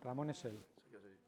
Ramón es él. Sí, que sí.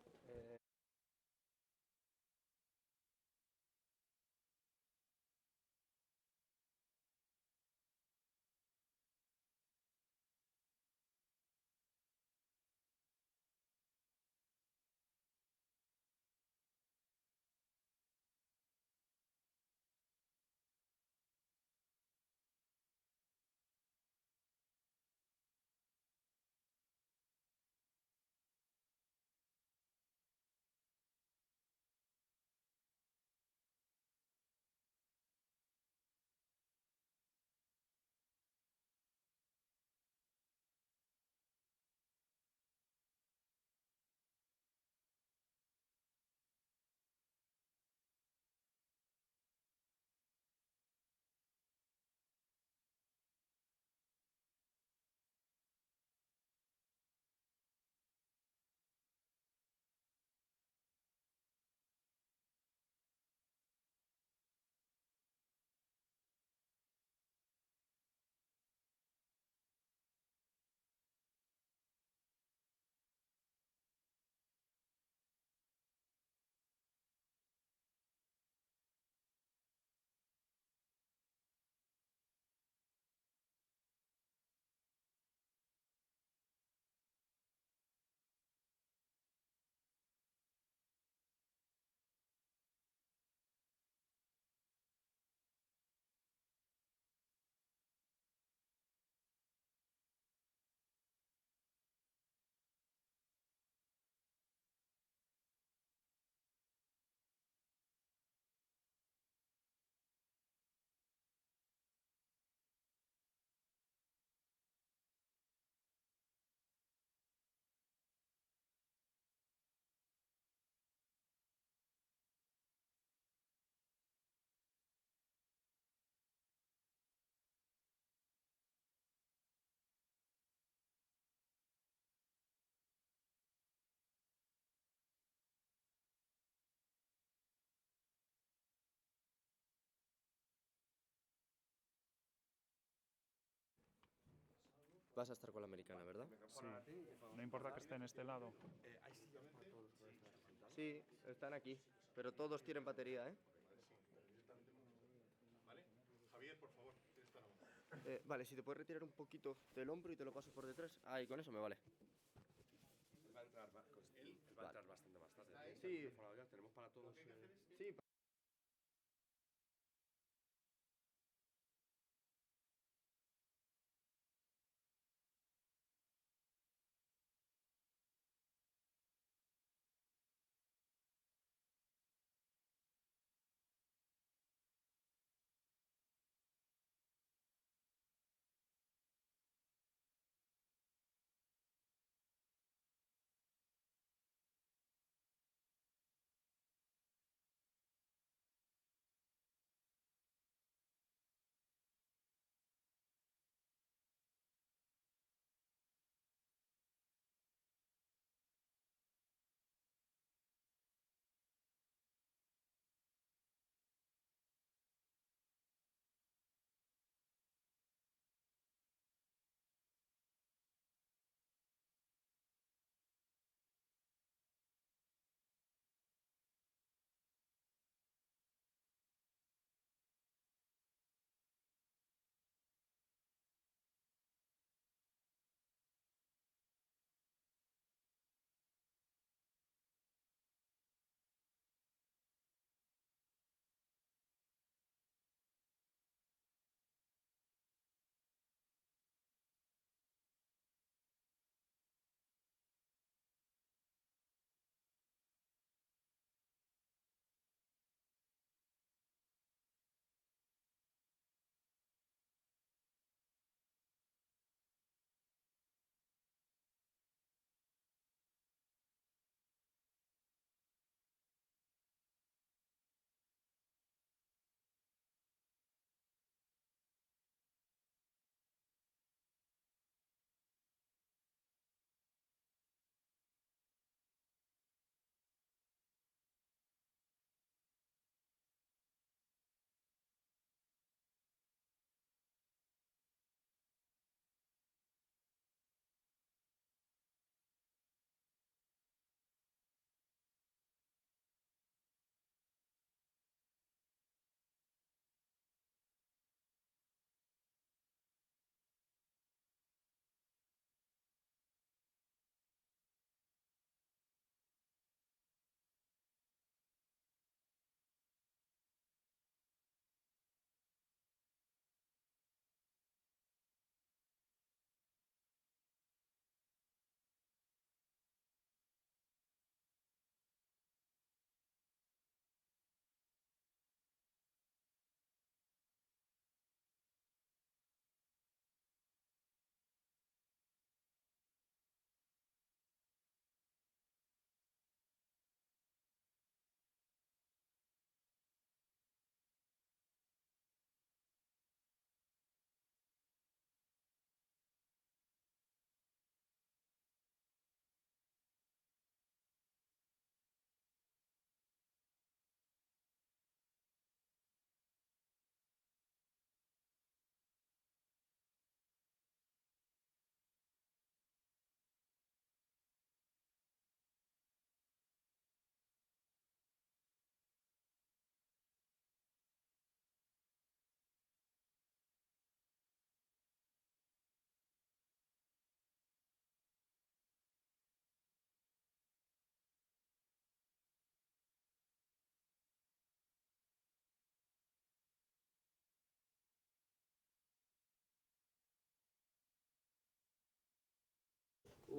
Vas a estar con la americana, ¿verdad? Sí. No importa que esté en este lado. Sí, están aquí. Pero todos tienen batería, ¿eh? Vale. Javier, por favor, tienes esta mano. Vale, si te puedes retirar un poquito del hombro y te lo paso por detrás. Ah, y con eso me vale. Él va a entrar, él va a entrar bastante más tarde. Sí. Ya tenemos para todos. Sí,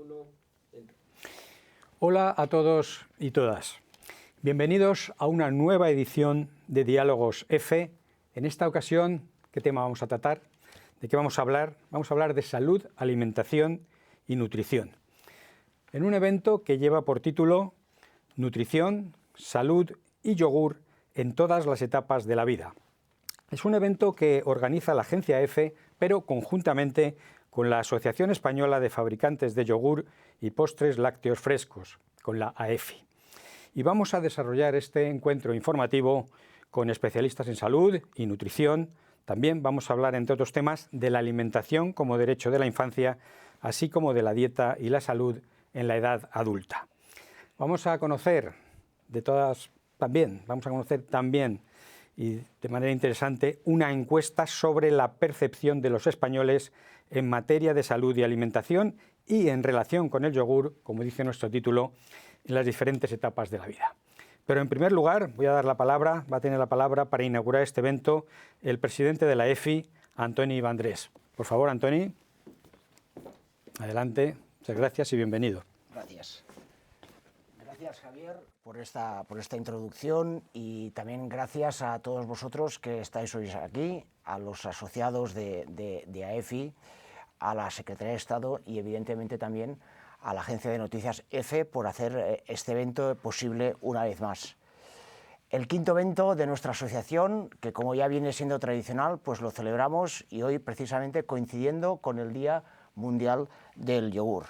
1, dentro. Hola a todos y todas. Bienvenidos a una nueva edición de Diálogos F. En esta ocasión, ¿qué tema vamos a tratar? ¿De qué vamos a hablar? Vamos a hablar de salud, alimentación y nutrición. En un evento que lleva por título Nutrición, Salud y Yogur en todas las etapas de la vida. Es un evento que organiza la Agencia EFE, pero conjuntamente con la Asociación Española de Fabricantes de Yogur y Postres Lácteos Frescos, con la AEFI. Y vamos a desarrollar este encuentro informativo con especialistas en salud y nutrición. También vamos a hablar, entre otros temas, de la alimentación como derecho de la infancia, así como de la dieta y la salud en la edad adulta. Vamos a conocer también y de manera interesante una encuesta sobre la percepción de los españoles en materia de salud y alimentación y en relación con el yogur, como dice nuestro título, en las diferentes etapas de la vida. Pero en primer lugar va a tener la palabra para inaugurar este evento el presidente de la EFI, Antoni Vendrés. Por favor, Antoni, adelante. Muchas gracias y bienvenido. Gracias. Gracias, Javier, por esta introducción, y también gracias a todos vosotros que estáis hoy aquí, a los asociados de AEFI, a la Secretaría de Estado y evidentemente también a la Agencia de Noticias EFE por hacer este evento posible una vez más. El quinto evento de nuestra asociación, que como ya viene siendo tradicional, pues lo celebramos, y hoy precisamente coincidiendo con el Día Mundial del Yogur.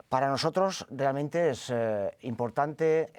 Para nosotros realmente es importante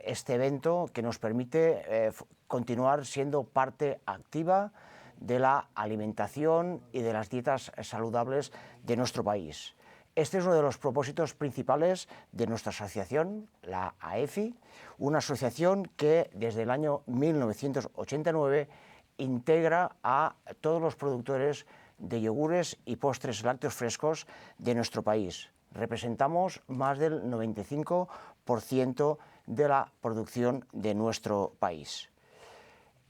este evento que nos permite continuar siendo parte activa de la alimentación y de las dietas saludables de nuestro país. Este es uno de los propósitos principales de nuestra asociación, la AEFI, una asociación que desde el año 1989 integra a todos los productores de yogures y postres lácteos frescos de nuestro país. Representamos más del 95% de la producción de nuestro país.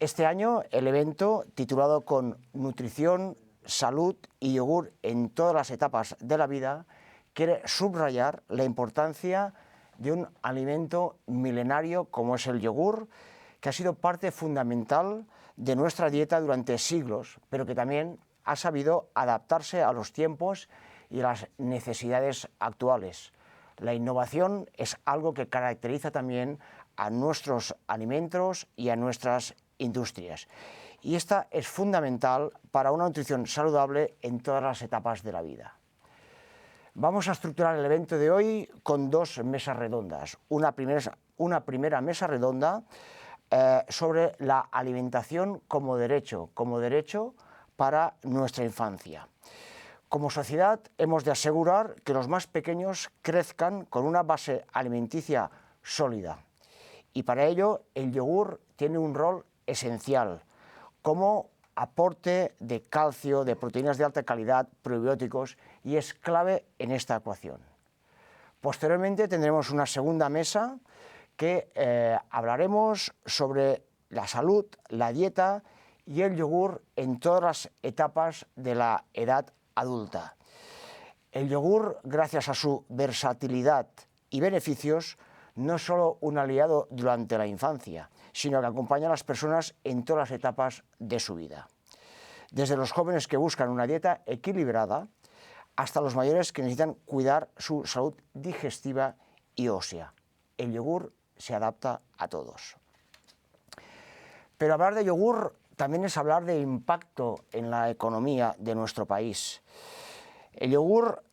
Este año el evento, titulado con Nutrición, Salud y Yogur en todas las etapas de la vida, quiere subrayar la importancia de un alimento milenario como es el yogur, que ha sido parte fundamental de nuestra dieta durante siglos, pero que también ha sabido adaptarse a los tiempos y las necesidades actuales. La innovación es algo que caracteriza también a nuestros alimentos y a nuestras industrias. Y esta es fundamental para una nutrición saludable en todas las etapas de la vida. Vamos a estructurar el evento de hoy con dos mesas redondas. Una primera mesa redonda sobre la alimentación como derecho para nuestra infancia. Como sociedad hemos de asegurar que los más pequeños crezcan con una base alimenticia sólida, y para ello el yogur tiene un rol esencial como aporte de calcio, de proteínas de alta calidad, probióticos, y es clave en esta ecuación. Posteriormente tendremos una segunda mesa que hablaremos sobre la salud, la dieta y el yogur en todas las etapas de la edad adulta. El yogur, gracias a su versatilidad y beneficios, no es solo un aliado durante la infancia, sino que acompaña a las personas en todas las etapas de su vida. Desde los jóvenes que buscan una dieta equilibrada hasta los mayores que necesitan cuidar su salud digestiva y ósea. El yogur se adapta a todos. Pero hablar de yogur también es hablar de impacto en la economía de nuestro país. El yogur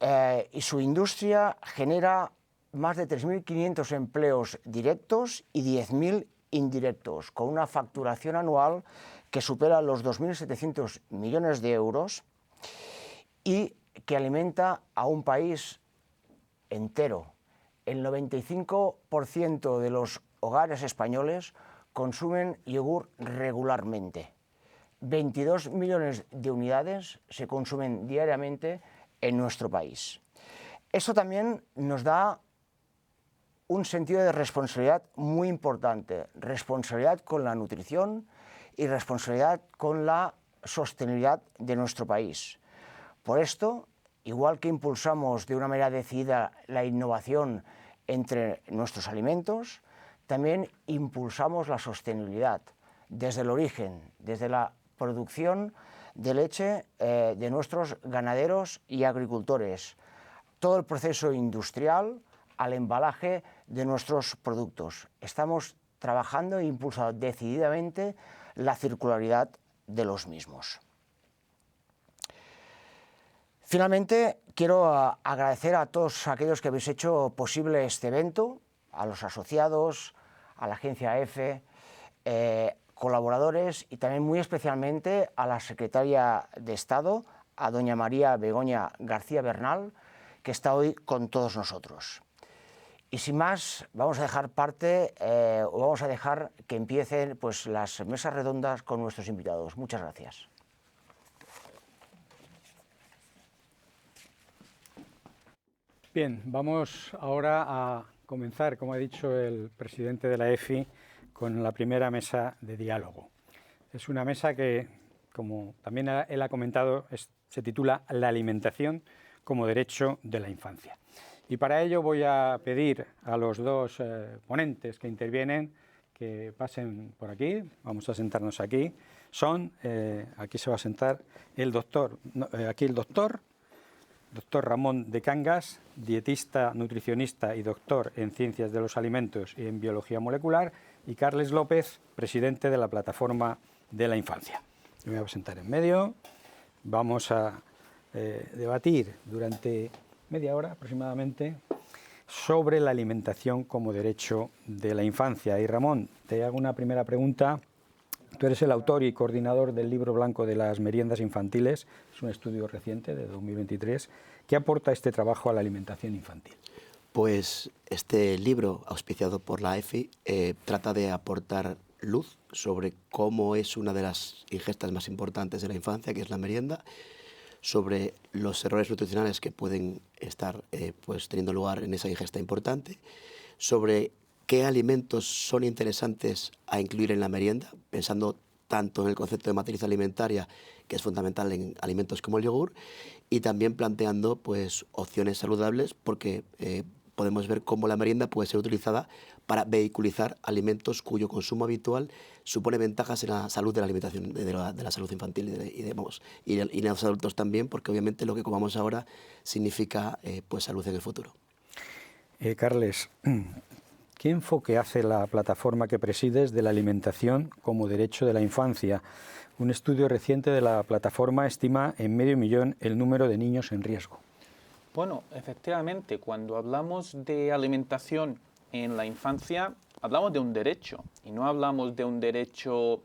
y su industria genera más de 3.500 empleos directos y 10.000 indirectos, con una facturación anual que supera los 2.700 millones de euros y que alimenta a un país entero. El 95% de los hogares españoles consumen yogur regularmente. 22 millones de unidades se consumen diariamente en nuestro país. Esto también nos da un sentido de responsabilidad muy importante, responsabilidad con la nutrición y responsabilidad con la sostenibilidad de nuestro país. Por esto, igual que impulsamos de una manera decidida la innovación entre nuestros alimentos, también impulsamos la sostenibilidad desde el origen, desde la producción de leche de nuestros ganaderos y agricultores, todo el proceso industrial al embalaje de nuestros productos. Estamos trabajando e impulsando decididamente la circularidad de los mismos. Finalmente, quiero agradecer a todos aquellos que habéis hecho posible este evento, a los asociados, a la agencia EFE, colaboradores y también muy especialmente a la secretaria de Estado, a doña María Begoña García Bernal, que está hoy con todos nosotros. Y sin más, vamos a dejar vamos a dejar que empiecen pues, las mesas redondas con nuestros invitados. Muchas gracias. Bien, vamos ahora a comenzar, como ha dicho el presidente de la EFI, con la primera mesa de diálogo. Es una mesa que, como también él ha comentado, se titula La alimentación como derecho de la infancia. Y para ello voy a pedir a los dos ponentes que intervienen que pasen por aquí. Vamos a sentarnos aquí. Aquí se va a sentar el doctor Ramón de Cangas, dietista, nutricionista y doctor en Ciencias de los Alimentos y en Biología Molecular, y Carles López, presidente de la Plataforma de la Infancia. Yo me voy a sentar en medio. Vamos a debatir durante media hora aproximadamente sobre la alimentación como derecho de la infancia. Y Ramón, te hago una primera pregunta. Tú eres el autor y coordinador del Libro Blanco de las Meriendas Infantiles, es un estudio reciente de 2023. ¿Qué aporta este trabajo a la alimentación infantil? Pues este libro, auspiciado por la EFI, trata de aportar luz sobre cómo es una de las ingestas más importantes de la infancia, que es la merienda, sobre los errores nutricionales que pueden estar pues, teniendo lugar en esa ingesta importante, sobre qué alimentos son interesantes a incluir en la merienda, pensando tanto en el concepto de matriz alimentaria, que es fundamental en alimentos como el yogur, y también planteando pues, opciones saludables, porque podemos ver cómo la merienda puede ser utilizada para vehiculizar alimentos cuyo consumo habitual supone ventajas en la salud de la alimentación, de la salud infantil y en los adultos también, porque obviamente lo que comamos ahora significa pues, salud en el futuro. Carles, ¿qué enfoque hace la plataforma que presides de la alimentación como derecho de la infancia? Un estudio reciente de la plataforma estima en 500.000 el número de niños en riesgo. Bueno, efectivamente, cuando hablamos de alimentación en la infancia, hablamos de un derecho, y no hablamos de un derecho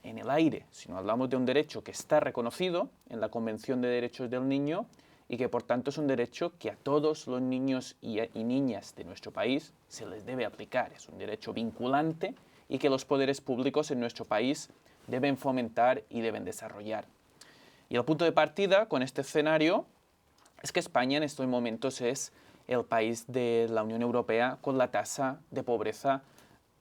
en el aire, sino hablamos de un derecho que está reconocido en la Convención de Derechos del Niño y que por tanto es un derecho que a todos los niños y niñas de nuestro país se les debe aplicar. Es un derecho vinculante y que los poderes públicos en nuestro país deben fomentar y deben desarrollar. Y el punto de partida con este escenario es que España en estos momentos es el país de la Unión Europea con la tasa de pobreza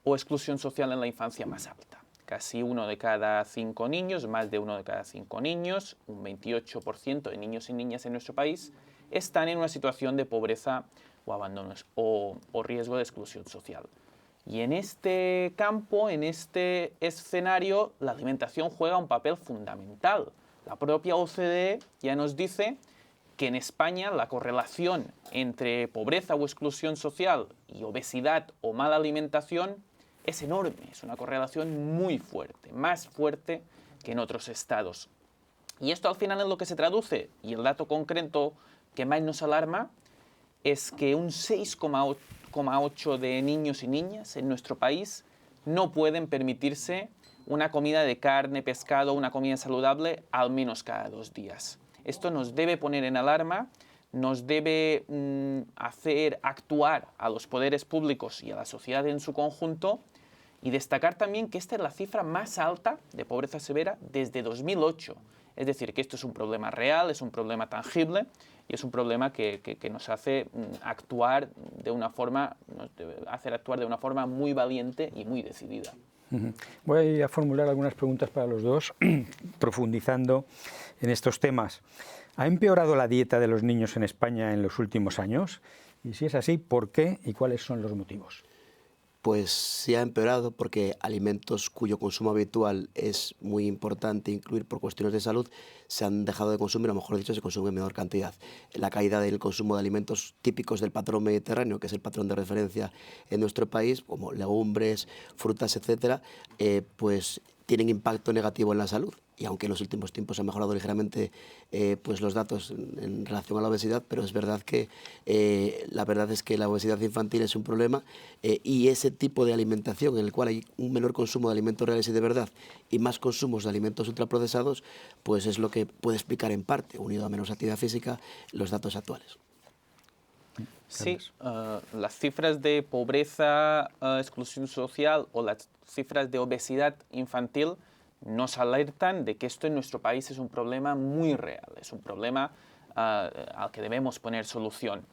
o exclusión social en la infancia más alta. Casi 1 de cada 5 niños, más de 1 de cada 5 niños, un 28% de niños y niñas en nuestro país están en una situación de pobreza o abandono o riesgo de exclusión social. Y en este campo, en este escenario, la alimentación juega un papel fundamental. La propia OCDE ya nos dice que en España la correlación entre pobreza o exclusión social y obesidad o mala alimentación es enorme, es una correlación muy fuerte, más fuerte que en otros estados. Y esto al final es lo que se traduce, y el dato concreto que más nos alarma es que un 6,8% de niños y niñas en nuestro país no pueden permitirse una comida de carne, pescado, una comida saludable al menos cada 2 días. Esto nos debe poner en alarma, nos debe hacer actuar a los poderes públicos y a la sociedad en su conjunto, y destacar también que esta es la cifra más alta de pobreza severa desde 2008. Es decir, que esto es un problema real, es un problema tangible y es un problema que nos hace actuar de una forma, muy valiente y muy decidida. Voy a formular algunas preguntas para los dos, profundizando en estos temas. ¿Ha empeorado la dieta de los niños en España en los últimos años? Y si es así, ¿por qué y cuáles son los motivos? Pues sí ha empeorado porque alimentos cuyo consumo habitual es muy importante incluir por cuestiones de salud se han dejado de consumir, o mejor dicho, se consume en menor cantidad. La caída del consumo de alimentos típicos del patrón mediterráneo, que es el patrón de referencia en nuestro país, como legumbres, frutas, etcétera, pues tienen impacto negativo en la salud. Y aunque en los últimos tiempos han mejorado ligeramente pues los datos en relación a la obesidad, pero es verdad que la verdad es que la obesidad infantil es un problema y ese tipo de alimentación en el cual hay un menor consumo de alimentos reales y de verdad y más consumos de alimentos ultraprocesados, pues es lo que puede explicar en parte, unido a menos actividad física, los datos actuales. Sí, las cifras de pobreza, exclusión social o las cifras de obesidad infantil nos alertan de que esto en nuestro país es un problema muy real, es un problema al que debemos poner solución.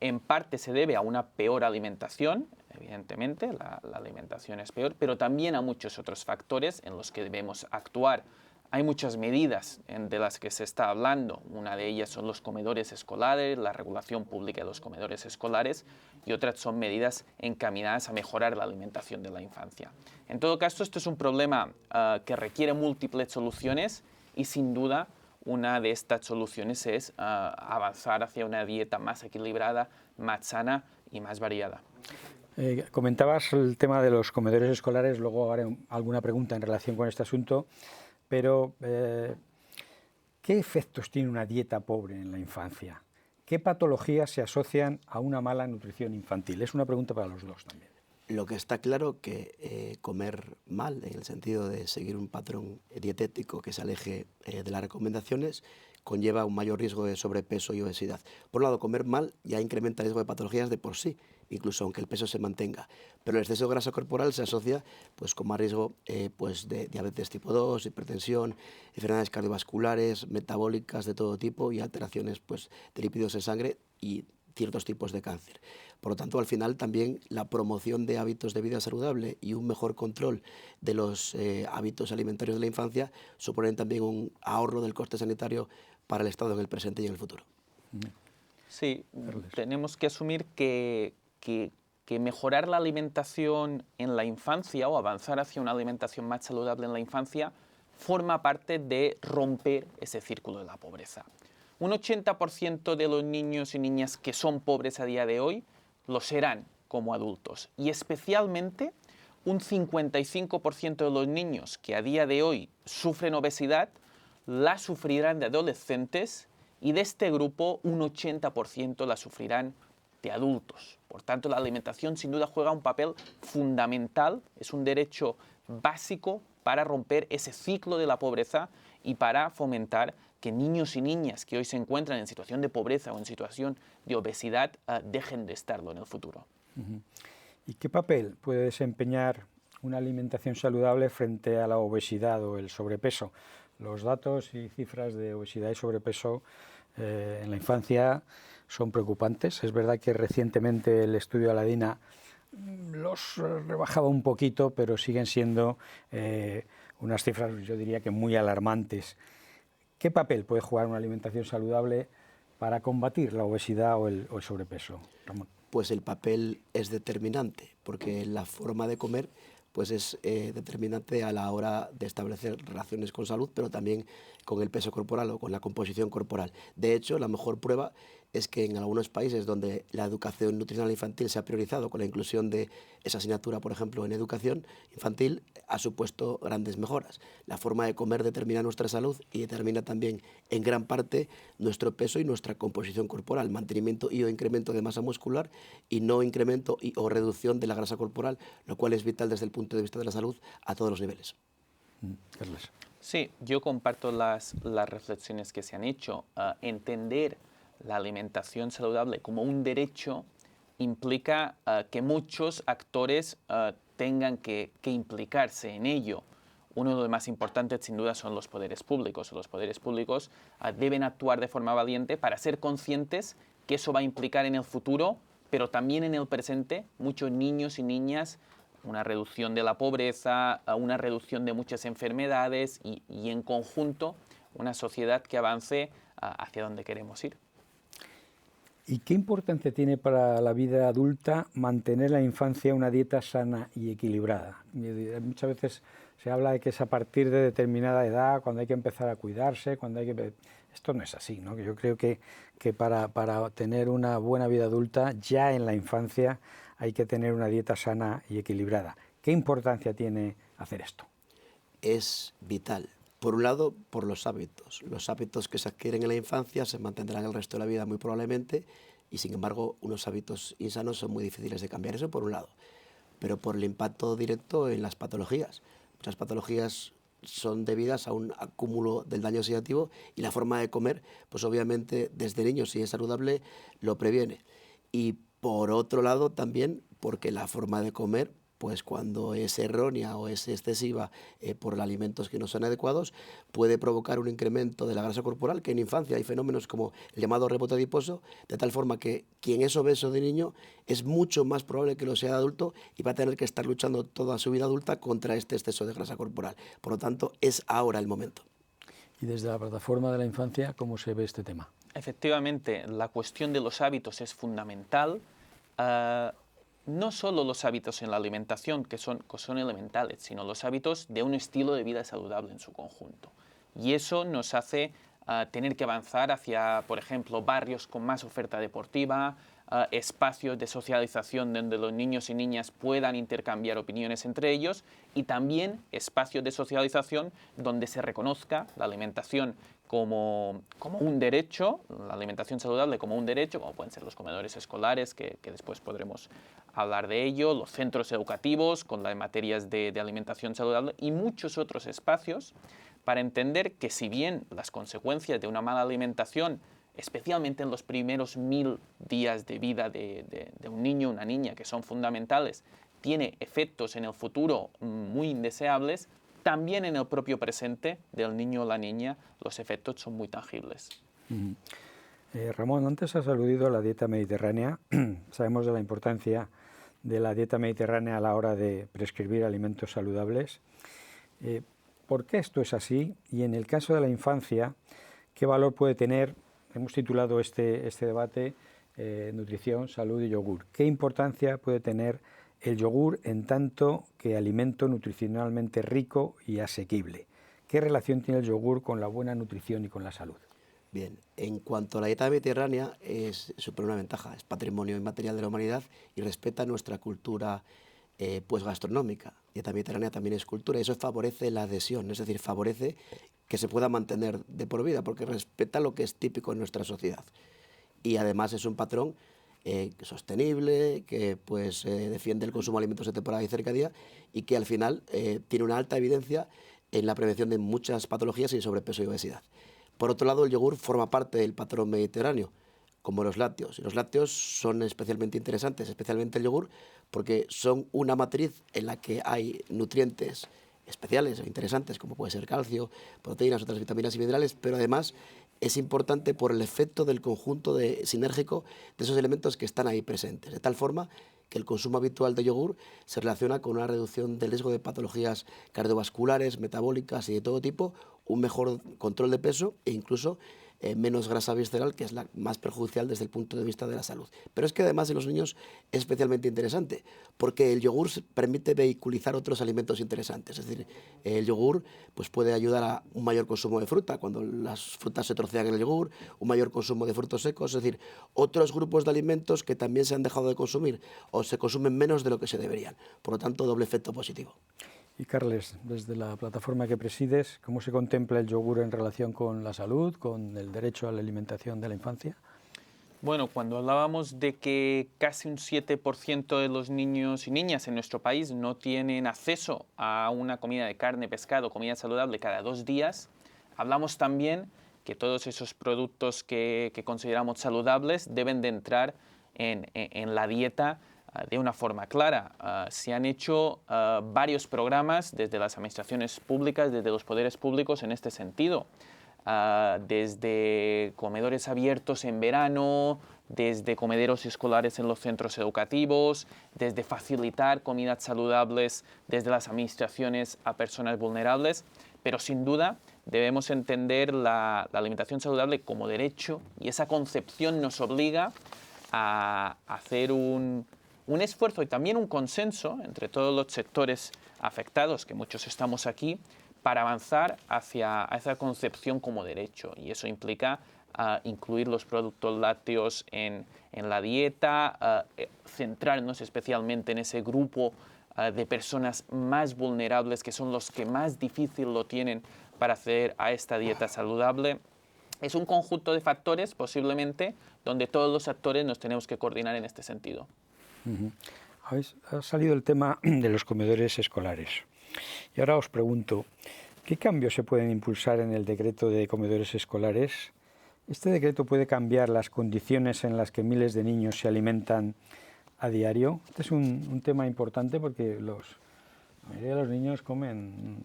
En parte se debe a una peor alimentación, evidentemente, la alimentación es peor, pero también a muchos otros factores en los que debemos actuar. Hay muchas medidas de las que se está hablando. Una de ellas son los comedores escolares, la regulación pública de los comedores escolares, y otras son medidas encaminadas a mejorar la alimentación de la infancia. En todo caso, esto es un problema que requiere múltiples soluciones y sin duda una de estas soluciones es avanzar hacia una dieta más equilibrada, más sana y más variada. Comentabas el tema de los comedores escolares, luego haré alguna pregunta en relación con este asunto. Pero, ¿qué efectos tiene una dieta pobre en la infancia? ¿Qué patologías se asocian a una mala nutrición infantil? Es una pregunta para los dos también. Lo que está claro que comer mal, en el sentido de seguir un patrón dietético que se aleje de las recomendaciones, conlleva un mayor riesgo de sobrepeso y obesidad. Por un lado, comer mal ya incrementa el riesgo de patologías de por sí, incluso aunque el peso se mantenga. Pero el exceso de grasa corporal se asocia pues, con más riesgo pues, de diabetes tipo 2, hipertensión, enfermedades cardiovasculares, metabólicas de todo tipo y alteraciones pues, de lípidos en sangre y ciertos tipos de cáncer. Por lo tanto, al final también la promoción de hábitos de vida saludable y un mejor control de los hábitos alimentarios de la infancia suponen también un ahorro del coste sanitario para el Estado en el presente y en el futuro. Sí, tenemos que asumir que mejorar la alimentación en la infancia o avanzar hacia una alimentación más saludable en la infancia forma parte de romper ese círculo de la pobreza. Un 80% de los niños y niñas que son pobres a día de hoy lo serán como adultos y especialmente un 55% de los niños que a día de hoy sufren obesidad la sufrirán de adolescentes y de este grupo un 80% la sufrirán de adultos. Por tanto, la alimentación sin duda juega un papel fundamental, es un derecho básico para romper ese ciclo de la pobreza y para fomentar que niños y niñas que hoy se encuentran en situación de pobreza o en situación de obesidad dejen de estarlo en el futuro. ¿Y qué papel puede desempeñar una alimentación saludable frente a la obesidad o el sobrepeso? Los datos y cifras de obesidad y sobrepeso en la infancia son preocupantes. Es verdad que recientemente el estudio de la DINA los rebajaba un poquito, pero siguen siendo unas cifras, yo diría que muy alarmantes. ¿Qué papel puede jugar una alimentación saludable para combatir la obesidad o el sobrepeso, Ramón? Pues el papel es determinante, porque la forma de comer pues es determinante a la hora de establecer relaciones con salud, pero también con el peso corporal o con la composición corporal. De hecho, la mejor prueba es que en algunos países donde la educación nutricional infantil se ha priorizado con la inclusión de esa asignatura, por ejemplo, en educación infantil, ha supuesto grandes mejoras. La forma de comer determina nuestra salud y determina también en gran parte nuestro peso y nuestra composición corporal, mantenimiento y o incremento de masa muscular y no incremento y o reducción de la grasa corporal, lo cual es vital desde el punto de vista de la salud a todos los niveles. Carlos. Sí, yo comparto las reflexiones que se han hecho. Entender la alimentación saludable como un derecho implica que muchos actores tengan que implicarse en ello. Uno de los más importantes, sin duda, son los poderes públicos. Los poderes públicos deben actuar de forma valiente para ser conscientes que eso va a implicar en el futuro, pero también en el presente, muchos niños y niñas, una reducción de la pobreza, una reducción de muchas enfermedades y en conjunto una sociedad que avance hacia donde queremos ir. ¿Y qué importancia tiene para la vida adulta mantener en la infancia una dieta sana y equilibrada? Muchas veces se habla de que es a partir de determinada edad cuando hay que empezar a cuidarse, cuando hay que... Esto no es así, ¿no? Yo creo que para tener una buena vida adulta, ya en la infancia hay que tener una dieta sana y equilibrada. ¿Qué importancia tiene hacer esto? Es vital. Por un lado, por los hábitos. Los hábitos que se adquieren en la infancia se mantendrán el resto de la vida muy probablemente, y sin embargo unos hábitos insanos son muy difíciles de cambiar. Eso por un lado. Pero por el impacto directo en las patologías. Muchas patologías son debidas a un acúmulo del daño oxidativo, y la forma de comer, pues obviamente desde niños, si es saludable, lo previene. Y por otro lado también porque la forma de comer, pues cuando es errónea o es excesiva por alimentos que no son adecuados, puede provocar un incremento de la grasa corporal, que en infancia hay fenómenos como el llamado rebote adiposo, de tal forma que quien es obeso de niño es mucho más probable que lo sea de adulto y va a tener que estar luchando toda su vida adulta contra este exceso de grasa corporal. Por lo tanto, es ahora el momento. Y desde la plataforma de la infancia, ¿cómo se ve este tema? Efectivamente, la cuestión de los hábitos es fundamental. No solo los hábitos en la alimentación, que son elementales, sino los hábitos de un estilo de vida saludable en su conjunto. Y eso nos hace tener que avanzar hacia, por ejemplo, barrios con más oferta deportiva, espacios de socialización donde los niños y niñas puedan intercambiar opiniones entre ellos, y también espacios de socialización donde se reconozca la alimentación como un derecho, la alimentación saludable como un derecho, como pueden ser los comedores escolares, que después podremos hablar de ello, los centros educativos con las materias de alimentación saludable y muchos otros espacios, para entender que si bien las consecuencias de una mala alimentación, especialmente en los primeros 1000 días de vida de un niño o una niña, que son fundamentales, tiene efectos en el futuro muy indeseables, también en el propio presente del niño o la niña los efectos son muy tangibles. Ramón, antes has aludido a la dieta mediterránea. Sabemos de la importancia de la dieta mediterránea a la hora de prescribir alimentos saludables. ¿Por qué esto es así? Y en el caso de la infancia, ¿qué valor puede tener? Hemos titulado este debate Nutrición, Salud y Yogur. ¿Qué importancia puede tener el yogur en tanto que alimento nutricionalmente rico y asequible? ¿Qué relación tiene el yogur con la buena nutrición y con la salud? Bien, en cuanto a la dieta mediterránea, supone una ventaja, es patrimonio inmaterial de la humanidad y respeta nuestra cultura pues gastronómica. La dieta mediterránea también es cultura y eso favorece la adhesión, es decir, favorece que se pueda mantener de por vida porque respeta lo que es típico en nuesra sociedad. Y además es un patrón sostenible, que pues defiende el consumo de alimentos de temporada y cercanía y que al final tiene una alta evidencia en la prevención de muchas patologías y sobrepeso y obesidad. Por otro lado, el yogur forma parte del patrón mediterráneo, como los lácteos. Y los lácteos son especialmente interesantes, especialmente el yogur, porque son una matriz en la que hay nutrientes especiales e interesantes, como puede ser calcio, proteínas, otras vitaminas y minerales, pero además es importante por el efecto del conjunto sinérgico de esos elementos que están ahí presentes, de tal forma que el consumo habitual de yogur se relaciona con una reducción del riesgo de patologías cardiovasculares, metabólicas y de todo tipo, un mejor control de peso e incluso menos grasa visceral, que es la más perjudicial desde el punto de vista de la salud. Pero es que además en los niños es especialmente interesante, porque el yogur permite vehiculizar otros alimentos interesantes. Es decir, el yogur pues, puede ayudar a un mayor consumo de fruta, cuando las frutas se trocean en el yogur, un mayor consumo de frutos secos, es decir, otros grupos de alimentos que también se han dejado de consumir o se consumen menos de lo que se deberían. Por lo tanto, doble efecto positivo. Y Carles, desde la plataforma que presides, ¿cómo se contempla el yogur en relación con la salud, con el derecho a la alimentación de la infancia? Bueno, cuando hablábamos de que casi un 7% de los niños y niñas en nuestro país no tienen acceso a una comida de carne, pescado, comida saludable cada 2 días, hablamos también que todos esos productos que consideramos saludables deben de entrar en la dieta de una forma clara. Se han hecho varios programas desde las administraciones públicas, desde los poderes públicos en este sentido. Desde comedores abiertos en verano, desde comederos escolares en los centros educativos, desde facilitar comidas saludables desde las administraciones a personas vulnerables, pero sin duda debemos entender la alimentación saludable como derecho, y esa concepción nos obliga a hacer un esfuerzo y también un consenso entre todos los sectores afectados, que muchos estamos aquí, para avanzar hacia esa concepción como derecho. Y eso implica incluir los productos lácteos en la dieta, centrarnos especialmente en ese grupo de personas más vulnerables, que son los que más difícil lo tienen para acceder a esta dieta saludable. Es un conjunto de factores, posiblemente, donde todos los actores nos tenemos que coordinar en este sentido. Ha salido el tema de los comedores escolares. Y ahora os pregunto, ¿qué cambios se pueden impulsar en el decreto de comedores escolares? ¿Este decreto puede cambiar las condiciones en las que miles de niños se alimentan a diario? Este es un tema importante porque la mayoría de los niños comen,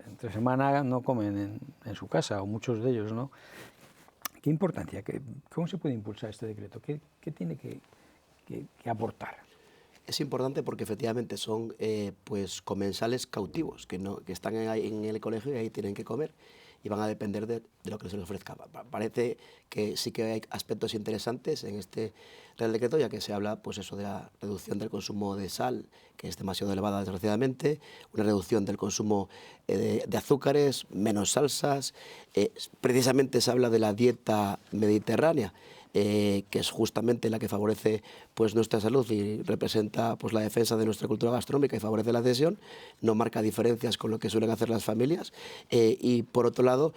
entre semana no comen en su casa, o muchos de ellos, ¿no? ¿Qué importancia? ¿Cómo se puede impulsar este decreto? ¿Qué tiene que aportar? Es importante porque efectivamente son pues comensales cautivos que están en el colegio y ahí tienen que comer y van a depender de lo que se les ofrezca. Parece que sí que hay aspectos interesantes en este Real Decreto, ya que se habla pues eso, de la reducción del consumo de sal, que es demasiado elevada desgraciadamente, una reducción del consumo de azúcares, menos salsas. Precisamente se habla de la dieta mediterránea, que es justamente la que favorece pues nuestra salud y representa pues la defensa de nuestra cultura gastronómica y favorece la adhesión, no marca diferencias con lo que suelen hacer las familias, y por otro lado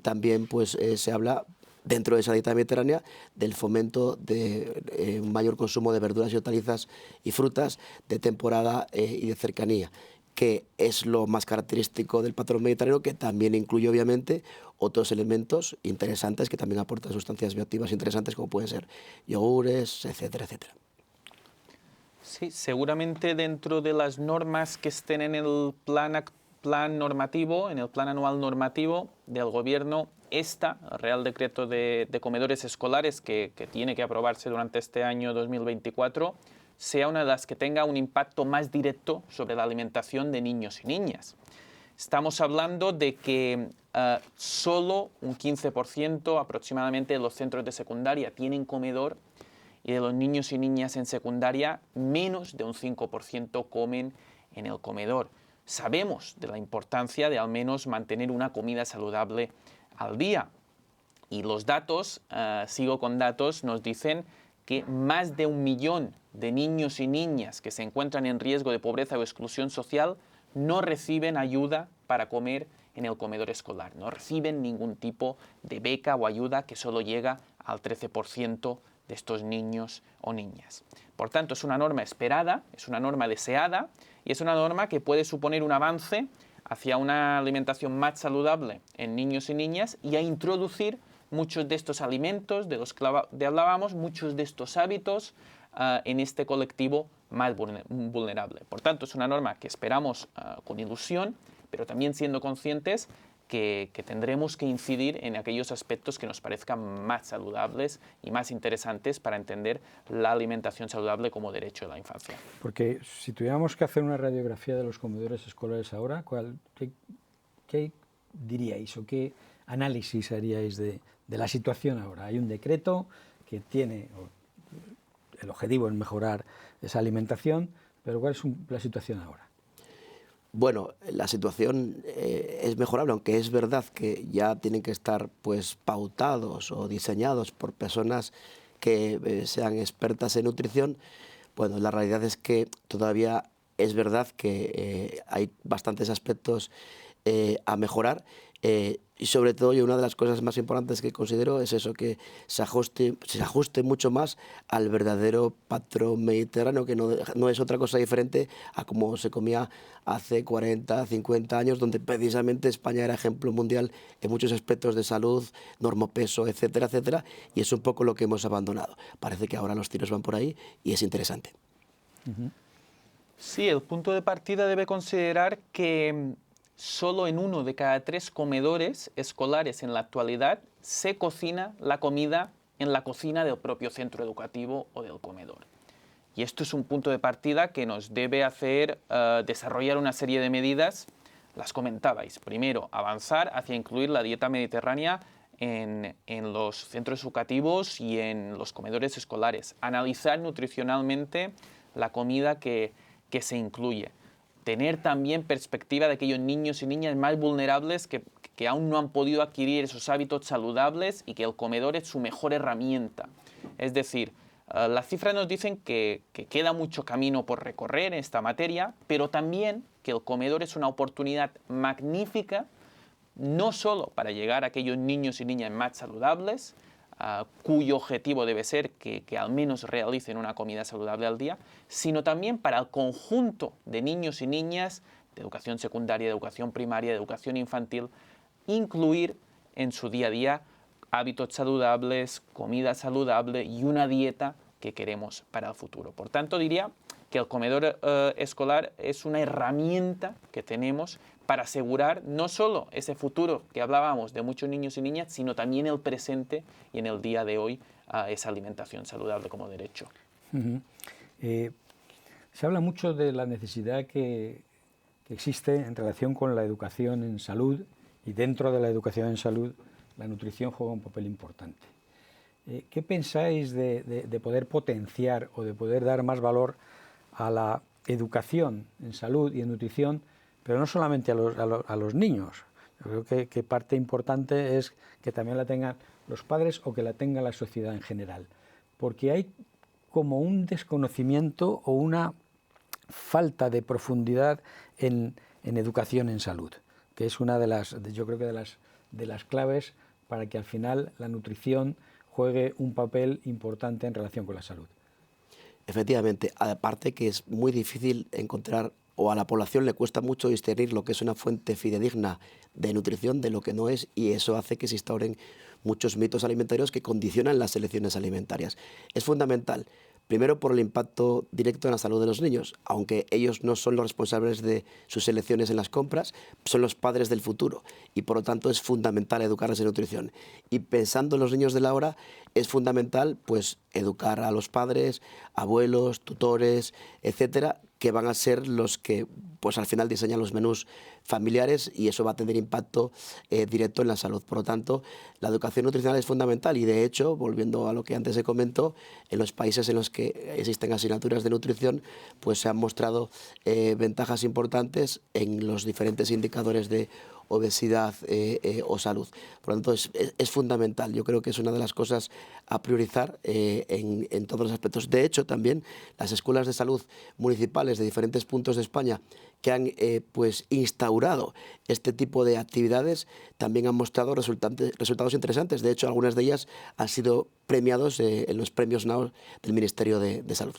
también pues se habla dentro de esa dieta mediterránea del fomento de un mayor consumo de verduras y hortalizas y frutas de temporada y de cercanía, que es lo más característico del patrón mediterráneo, que también incluye obviamente otros elementos interesantes que también aportan sustancias bioactivas interesantes, como pueden ser yogures, etcétera, etcétera. Sí, seguramente dentro de las normas que estén en el plan normativo, en el plan anual normativo del Gobierno, el Real Decreto de comedores escolares que tiene que aprobarse durante este año 2024, sea una de las que tenga un impacto más directo sobre la alimentación de niños y niñas. Estamos hablando de que solo un 15% aproximadamente de los centros de secundaria tienen comedor, y de los niños y niñas en secundaria menos de un 5% comen en el comedor. Sabemos de la importancia de al menos mantener una comida saludable al día. Y los datos, sigo con datos, nos dicen que más de 1 millón de niños y niñas que se encuentran en riesgo de pobreza o exclusión social no reciben ayuda para comer en el comedor escolar, no reciben ningún tipo de beca o ayuda, que solo llega al 13% de estos niños o niñas. Por tanto, es una norma esperada, es una norma deseada y es una norma que puede suponer un avance hacia una alimentación más saludable en niños y niñas y a introducir muchos de estos alimentos de los que hablábamos, muchos de estos hábitos en este colectivo más vulnerable. Por tanto, es una norma que esperamos con ilusión, pero también siendo conscientes que tendremos que incidir en aquellos aspectos que nos parezcan más saludables y más interesantes para entender la alimentación saludable como derecho de la infancia. Porque si tuviéramos que hacer una radiografía de los comedores escolares ahora, ¿qué diríais o qué análisis haríais de la situación ahora? Hay un decreto que tiene el objetivo es mejorar esa alimentación, pero ¿cuál es la situación ahora? Bueno, la situación es mejorable, aunque es verdad que ya tienen que estar pues pautados o diseñados por personas que sean expertas en nutrición. Bueno, la realidad es que todavía es verdad que hay bastantes aspectos a mejorar, y sobre todo, y una de las cosas más importantes que considero es eso, que se ajuste mucho más al verdadero patrón mediterráneo, que no es otra cosa diferente a como se comía hace 40, 50 años, donde precisamente España era ejemplo mundial en muchos aspectos de salud, normopeso, etcétera, etcétera, y es un poco lo que hemos abandonado. Parece que ahora los tiros van por ahí y es interesante. Sí, el punto de partida debe considerar que solo en 1 de cada 3 comedores escolares en la actualidad se cocina la comida en la cocina del propio centro educativo o del comedor. Y esto es un punto de partida que nos debe hacer desarrollar una serie de medidas las comentabais. Primero, avanzar hacia incluir la dieta mediterránea en los centros educativos y en los comedores escolares. Analizar nutricionalmente la comida que se incluye. Tener también perspectiva de aquellos niños y niñas más vulnerables que aún no han podido adquirir esos hábitos saludables y que el comedor es su mejor herramienta. Es decir, las cifras nos dicen que queda mucho camino por recorrer en esta materia, pero también que el comedor es una oportunidad magnífica no solo para llegar a aquellos niños y niñas más saludables, cuyo objetivo debe ser que al menos realicen una comida saludable al día, sino también para el conjunto de niños y niñas de educación secundaria, de educación primaria, de educación infantil, incluir en su día a día hábitos saludables, comida saludable y una dieta que queremos para el futuro. Por tanto, diría que el comedor escolar es una herramienta que tenemos para asegurar no solo ese futuro que hablábamos de muchos niños y niñas, sino también el presente y en el día de hoy esa alimentación saludable como derecho. Se habla mucho de la necesidad que existe en relación con la educación en salud, y dentro de la educación en salud la nutrición juega un papel importante. ¿Qué pensáis de poder potenciar o de poder dar más valor a la educación en salud y en nutrición, pero no solamente a los niños? Yo creo que parte importante es que también la tengan los padres o que la tenga la sociedad en general, porque hay como un desconocimiento o una falta de profundidad en educación en salud, que es una de las, yo creo que de las claves para que al final la nutrición juegue un papel importante en relación con la salud. Efectivamente, aparte que es muy difícil encontrar, o a la población le cuesta mucho discernir lo que es una fuente fidedigna de nutrición de lo que no es, y eso hace que se instauren muchos mitos alimentarios que condicionan las elecciones alimentarias. Es fundamental, primero por el impacto directo en la salud de los niños, aunque ellos no son los responsables de sus elecciones en las compras, son los padres del futuro y por lo tanto es fundamental educarles en nutrición. Y pensando en los niños de la hora, es fundamental pues educar a los padres, abuelos, tutores, etcétera, que van a ser los que pues al final diseñan los menús familiares, y eso va a tener impacto directo en la salud. Por lo tanto, la educación nutricional es fundamental y de hecho, volviendo a lo que antes se comentó, en los países en los que existen asignaturas de nutrición, pues se han mostrado ventajas importantes en los diferentes indicadores de obesidad o salud. Por lo tanto, es fundamental. Yo creo que es una de las cosas a priorizar en todos los aspectos. De hecho, también las escuelas de salud municipales de diferentes puntos de España que han pues instaurado este tipo de actividades también han mostrado resultados interesantes. De hecho, algunas de ellas han sido premiados en los premios NAO del Ministerio de Salud.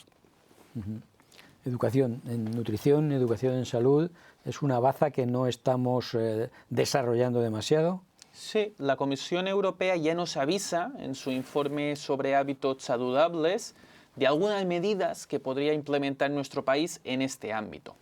Educación en nutrición, educación en salud, ¿es una baza que no estamos desarrollando demasiado? Sí, la Comisión Europea ya nos avisa en su informe sobre hábitos saludables de algunas medidas que podría implementar nuestro país en este ámbito.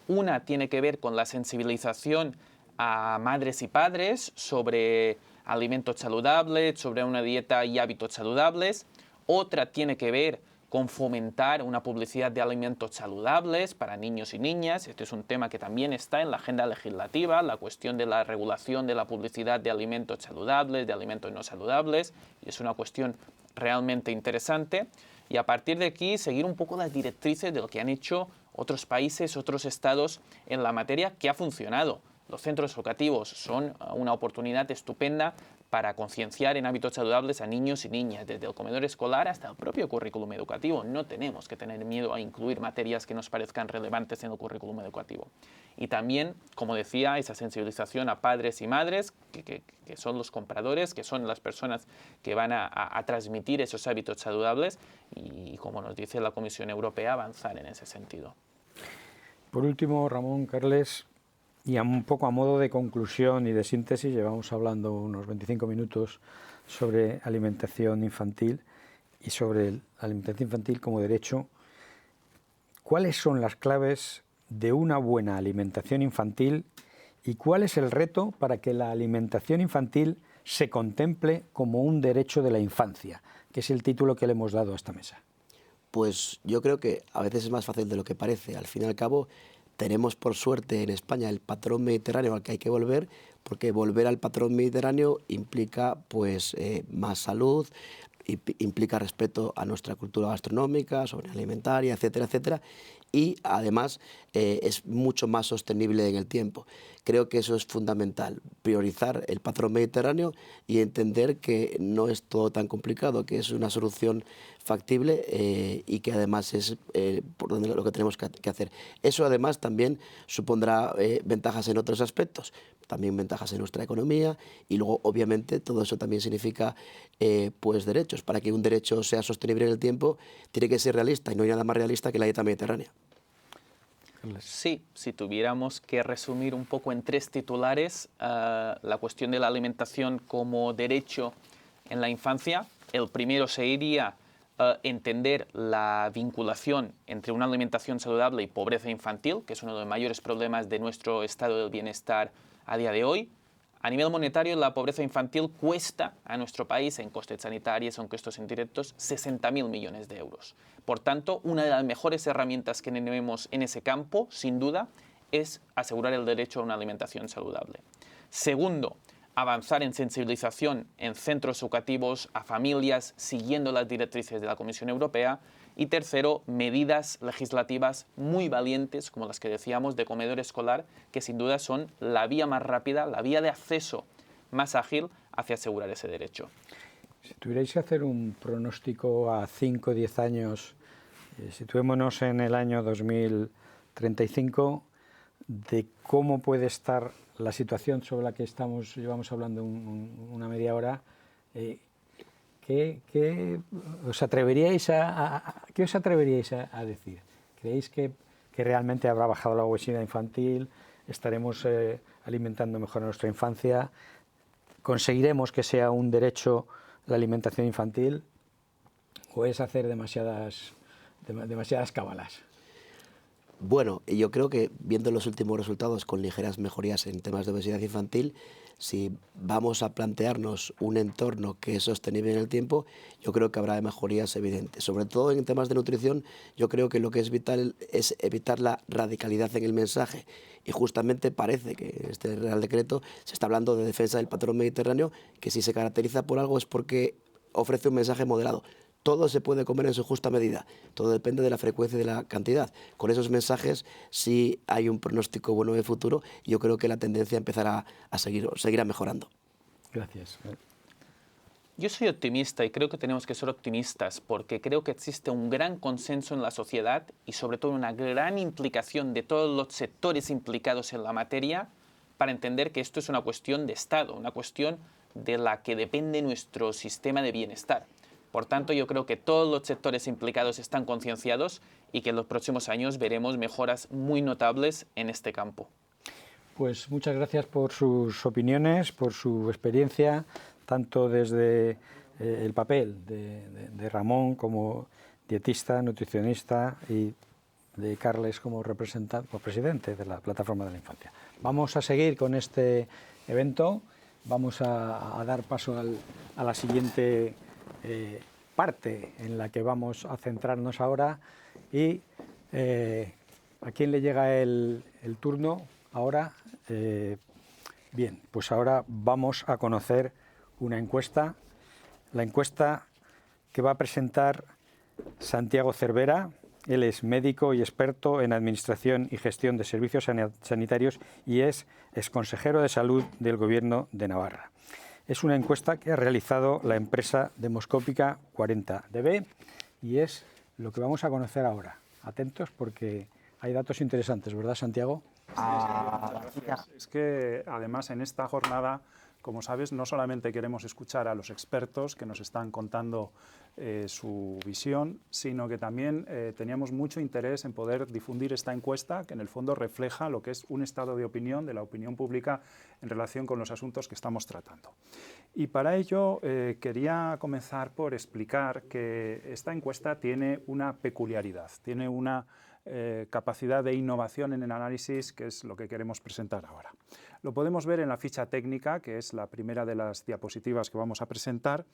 Una tiene que ver con la sensibilización a madres y padres sobre alimentos saludables, sobre una dieta y hábitos saludables. Otra tiene que ver con fomentar una publicidad de alimentos saludables para niños y niñas. Este es un tema que también está en la agenda legislativa, la cuestión de la regulación de la publicidad de alimentos saludables, de alimentos no saludables, y es una cuestión realmente interesante. Y a partir de aquí, seguir un poco las directrices de lo que han hecho otros países, otros estados en la materia, que ha funcionado. Los centros educativos son una oportunidad estupenda para concienciar en hábitos saludables a niños y niñas, desde el comedor escolar hasta el propio currículum educativo. No tenemos que tener miedo a incluir materias que nos parezcan relevantes en el currículum educativo. Y también, como decía, esa sensibilización a padres y madres, que son los compradores, que son las personas que van a transmitir esos hábitos saludables y, como nos dice la Comisión Europea, avanzar en ese sentido. Por último, Ramón, Carles, y un poco a modo de conclusión y de síntesis, llevamos hablando unos 25 minutos sobre alimentación infantil y sobre la alimentación infantil como derecho. ¿Cuáles son las claves de una buena alimentación infantil y cuál es el reto para que la alimentación infantil se contemple como un derecho de la infancia, que es el título que le hemos dado a esta mesa? Pues yo creo que a veces es más fácil de lo que parece. Al fin y al cabo, tenemos por suerte en España el patrón mediterráneo al que hay que volver, porque volver al patrón mediterráneo implica pues más salud, implica respeto a nuestra cultura gastronómica, alimentaria, etcétera, etcétera, y además es mucho más sostenible en el tiempo. Creo que eso es fundamental, priorizar el patrón mediterráneo y entender que no es todo tan complicado, que es una solución factible y que además es por donde lo que tenemos que hacer. Eso además también supondrá ventajas en otros aspectos, también ventajas en nuestra economía, y luego obviamente todo eso también significa pues derechos. Para que un derecho sea sostenible en el tiempo tiene que ser realista, y no hay nada más realista que la dieta mediterránea. Sí, si tuviéramos que resumir un poco en 3 titulares la cuestión de la alimentación como derecho en la infancia, el primero sería entender la vinculación entre una alimentación saludable y pobreza infantil, que es uno de los mayores problemas de nuestro estado del bienestar a día de hoy. A nivel monetario, la pobreza infantil cuesta a nuestro país, en costes sanitarios o en costos indirectos, 60.000 millones de euros. Por tanto, una de las mejores herramientas que tenemos en ese campo, sin duda, es asegurar el derecho a una alimentación saludable. Segundo, avanzar en sensibilización en centros educativos a familias siguiendo las directrices de la Comisión Europea. Y tercero, medidas legislativas muy valientes, como las que decíamos, de comedor escolar, que sin duda son la vía más rápida, la vía de acceso más ágil hacia asegurar ese derecho. Si tuvierais que hacer un pronóstico a 5 o 10 años, situémonos en el año 2035, de cómo puede estar la situación sobre la que llevamos hablando una media hora, ¿qué os atreveríais a decir? ¿Creéis que realmente habrá bajado la obesidad infantil? ¿Estaremos alimentando mejor a nuestra infancia? ¿Conseguiremos que sea un derecho la alimentación infantil? ¿O es hacer demasiadas cábalas? Bueno, yo creo que viendo los últimos resultados con ligeras mejorías en temas de obesidad infantil, si vamos a plantearnos un entorno que es sostenible en el tiempo, yo creo que habrá mejorías evidentes. Sobre todo en temas de nutrición, yo creo que lo que es vital es evitar la radicalidad en el mensaje. Y justamente parece que en este Real Decreto se está hablando de defensa del patrón mediterráneo, que si se caracteriza por algo es porque ofrece un mensaje moderado. Todo se puede comer en su justa medida, todo depende de la frecuencia y de la cantidad. Con esos mensajes, si hay un pronóstico bueno de futuro, yo creo que la tendencia empezará a seguirá mejorando. Gracias. Yo soy optimista y creo que tenemos que ser optimistas porque creo que existe un gran consenso en la sociedad y sobre todo una gran implicación de todos los sectores implicados en la materia para entender que esto es una cuestión de Estado, una cuestión de la que depende nuestro sistema de bienestar. Por tanto, yo creo que todos los sectores implicados están concienciados y que en los próximos años veremos mejoras muy notables en este campo. Pues muchas gracias por sus opiniones, por su experiencia, tanto desde el papel de Ramón como dietista, nutricionista, y de Carles como presidente de la Plataforma de la Infancia. Vamos a seguir con este evento, vamos a dar paso a la siguiente parte en la que vamos a centrarnos ahora, y ¿a quién le llega el turno ahora? Bien, pues ahora vamos a conocer una encuesta, la encuesta que va a presentar Santiago Cervera. Él es médico y experto en Administración y Gestión de Servicios Sanitarios y es exconsejero de Salud del Gobierno de Navarra. Es una encuesta que ha realizado la empresa demoscópica 40DB y es lo que vamos a conocer ahora. Atentos porque hay datos interesantes, ¿verdad, Santiago? Es que además en esta jornada, como sabes, no solamente queremos escuchar a los expertos que nos están contando su visión, sino que también teníamos mucho interés en poder difundir esta encuesta, que en el fondo refleja lo que es un estado de opinión de la opinión pública en relación con los asuntos que estamos tratando. Y para ello quería comenzar por explicar que esta encuesta tiene una peculiaridad, tiene una capacidad de innovación en el análisis, que es lo que queremos presentar ahora. Lo podemos ver en la ficha técnica, que es la primera de las diapositivas que vamos a presentar,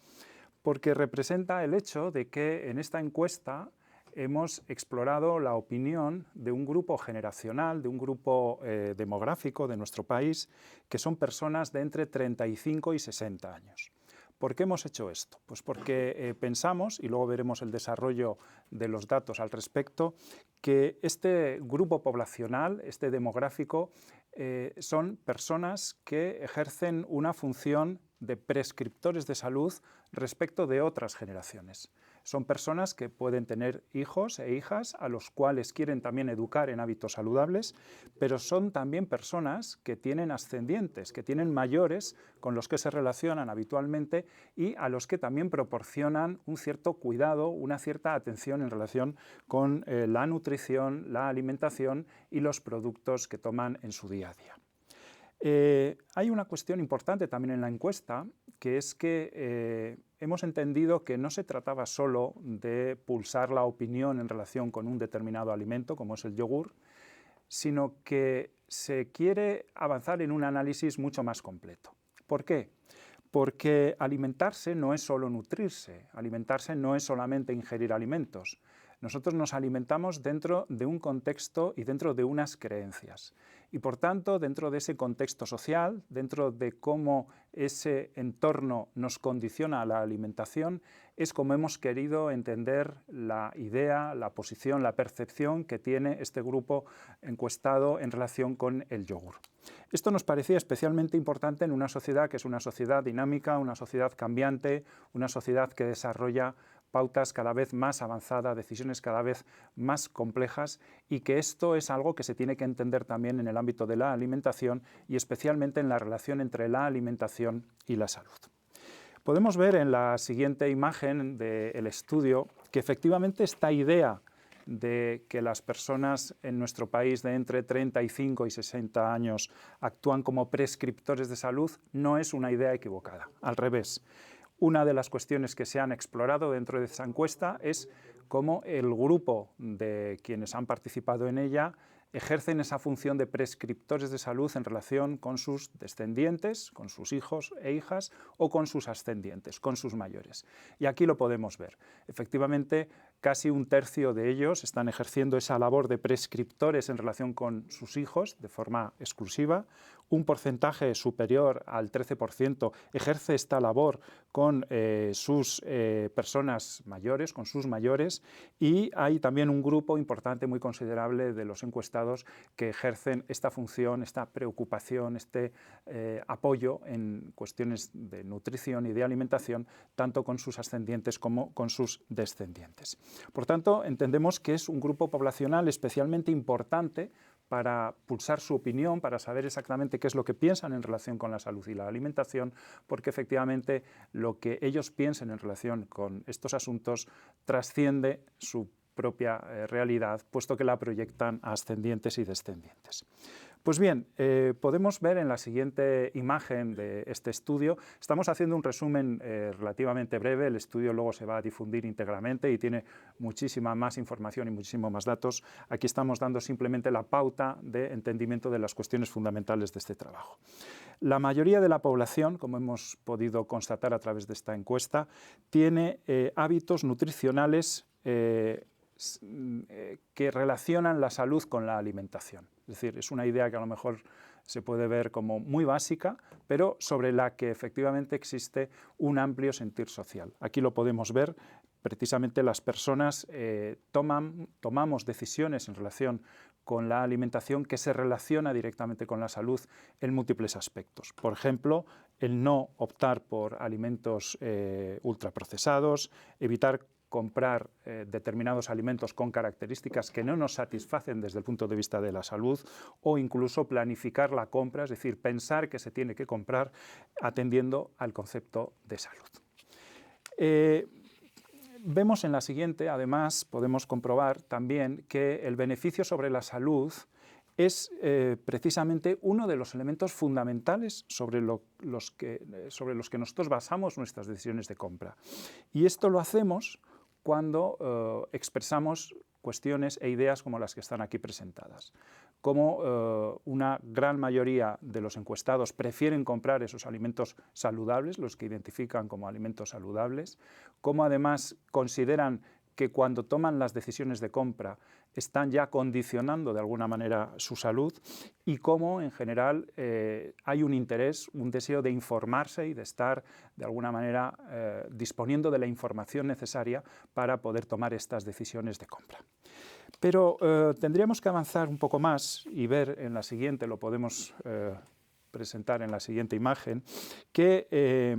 porque representa el hecho de que en esta encuesta hemos explorado la opinión de un grupo generacional, de un grupo demográfico de nuestro país, que son personas de entre 35 y 60 años. ¿Por qué hemos hecho esto? Pues porque pensamos, y luego veremos el desarrollo de los datos al respecto, que este grupo poblacional, este demográfico, son personas que ejercen una función de prescriptores de salud respecto de otras generaciones. Son personas que pueden tener hijos e hijas a los cuales quieren también educar en hábitos saludables, pero son también personas que tienen ascendientes, que tienen mayores con los que se relacionan habitualmente y a los que también proporcionan un cierto cuidado, una cierta atención en relación con la nutrición, la alimentación y los productos que toman en su día a día. Hay una cuestión importante también en la encuesta, que es que hemos entendido que no se trataba solo de pulsar la opinión en relación con un determinado alimento, como es el yogur, sino que se quiere avanzar en un análisis mucho más completo. ¿Por qué? Porque alimentarse no es solo nutrirse, alimentarse no es solamente ingerir alimentos. Nosotros nos alimentamos dentro de un contexto y dentro de unas creencias. Y por tanto, dentro de ese contexto social, dentro de cómo ese entorno nos condiciona a la alimentación, es como hemos querido entender la idea, la posición, la percepción que tiene este grupo encuestado en relación con el yogur. Esto nos parecía especialmente importante en una sociedad que es una sociedad dinámica, una sociedad cambiante, una sociedad que desarrolla pautas cada vez más avanzadas, decisiones cada vez más complejas, y que esto es algo que se tiene que entender también en el ámbito de la alimentación y especialmente en la relación entre la alimentación y la salud. Podemos ver en la siguiente imagen del estudio que efectivamente esta idea de que las personas en nuestro país de entre 35 y 60 años actúan como prescriptores de salud no es una idea equivocada, al revés. Una de las cuestiones que se han explorado dentro de esa encuesta es cómo el grupo de quienes han participado en ella ejercen esa función de prescriptores de salud en relación con sus descendientes, con sus hijos e hijas o con sus ascendientes, con sus mayores. Y aquí lo podemos ver. Efectivamente, casi un tercio de ellos están ejerciendo esa labor de prescriptores en relación con sus hijos de forma exclusiva. Un porcentaje superior al 13% ejerce esta labor con sus personas mayores, con sus mayores, y hay también un grupo importante, muy considerable de los encuestados que ejercen esta función, esta preocupación, este apoyo en cuestiones de nutrición y de alimentación, tanto con sus ascendientes como con sus descendientes. Por tanto, entendemos que es un grupo poblacional especialmente importante para pulsar su opinión, para saber exactamente qué es lo que piensan en relación con la salud y la alimentación, porque efectivamente lo que ellos piensen en relación con estos asuntos trasciende su propia realidad, puesto que la proyectan a ascendientes y descendientes. Pues bien, podemos ver en la siguiente imagen de este estudio, estamos haciendo un resumen relativamente breve, el estudio luego se va a difundir íntegramente y tiene muchísima más información y muchísimos más datos. Aquí estamos dando simplemente la pauta de entendimiento de las cuestiones fundamentales de este trabajo. La mayoría de la población, como hemos podido constatar a través de esta encuesta, tiene hábitos nutricionales que relacionan la salud con la alimentación. Es decir, es una idea que a lo mejor se puede ver como muy básica, pero sobre la que efectivamente existe un amplio sentir social. Aquí lo podemos ver, precisamente las personas tomamos decisiones en relación con la alimentación que se relaciona directamente con la salud en múltiples aspectos. Por ejemplo, el no optar por alimentos ultraprocesados, evitar comprar determinados alimentos con características que no nos satisfacen desde el punto de vista de la salud, o incluso planificar la compra, es decir, pensar que se tiene que comprar atendiendo al concepto de salud. Vemos en la siguiente, además, podemos comprobar también que el beneficio sobre la salud es precisamente uno de los elementos fundamentales sobre los que nosotros basamos nuestras decisiones de compra. Y esto lo hacemos cuando expresamos cuestiones e ideas como las que están aquí presentadas. Como una gran mayoría de los encuestados prefieren comprar esos alimentos saludables, los que identifican como alimentos saludables, como además consideran que cuando toman las decisiones de compra están ya condicionando de alguna manera su salud y cómo en general hay un interés, un deseo de informarse y de estar de alguna manera disponiendo de la información necesaria para poder tomar estas decisiones de compra. Pero tendríamos que avanzar un poco más y ver en la siguiente, lo podemos presentar en la siguiente imagen, que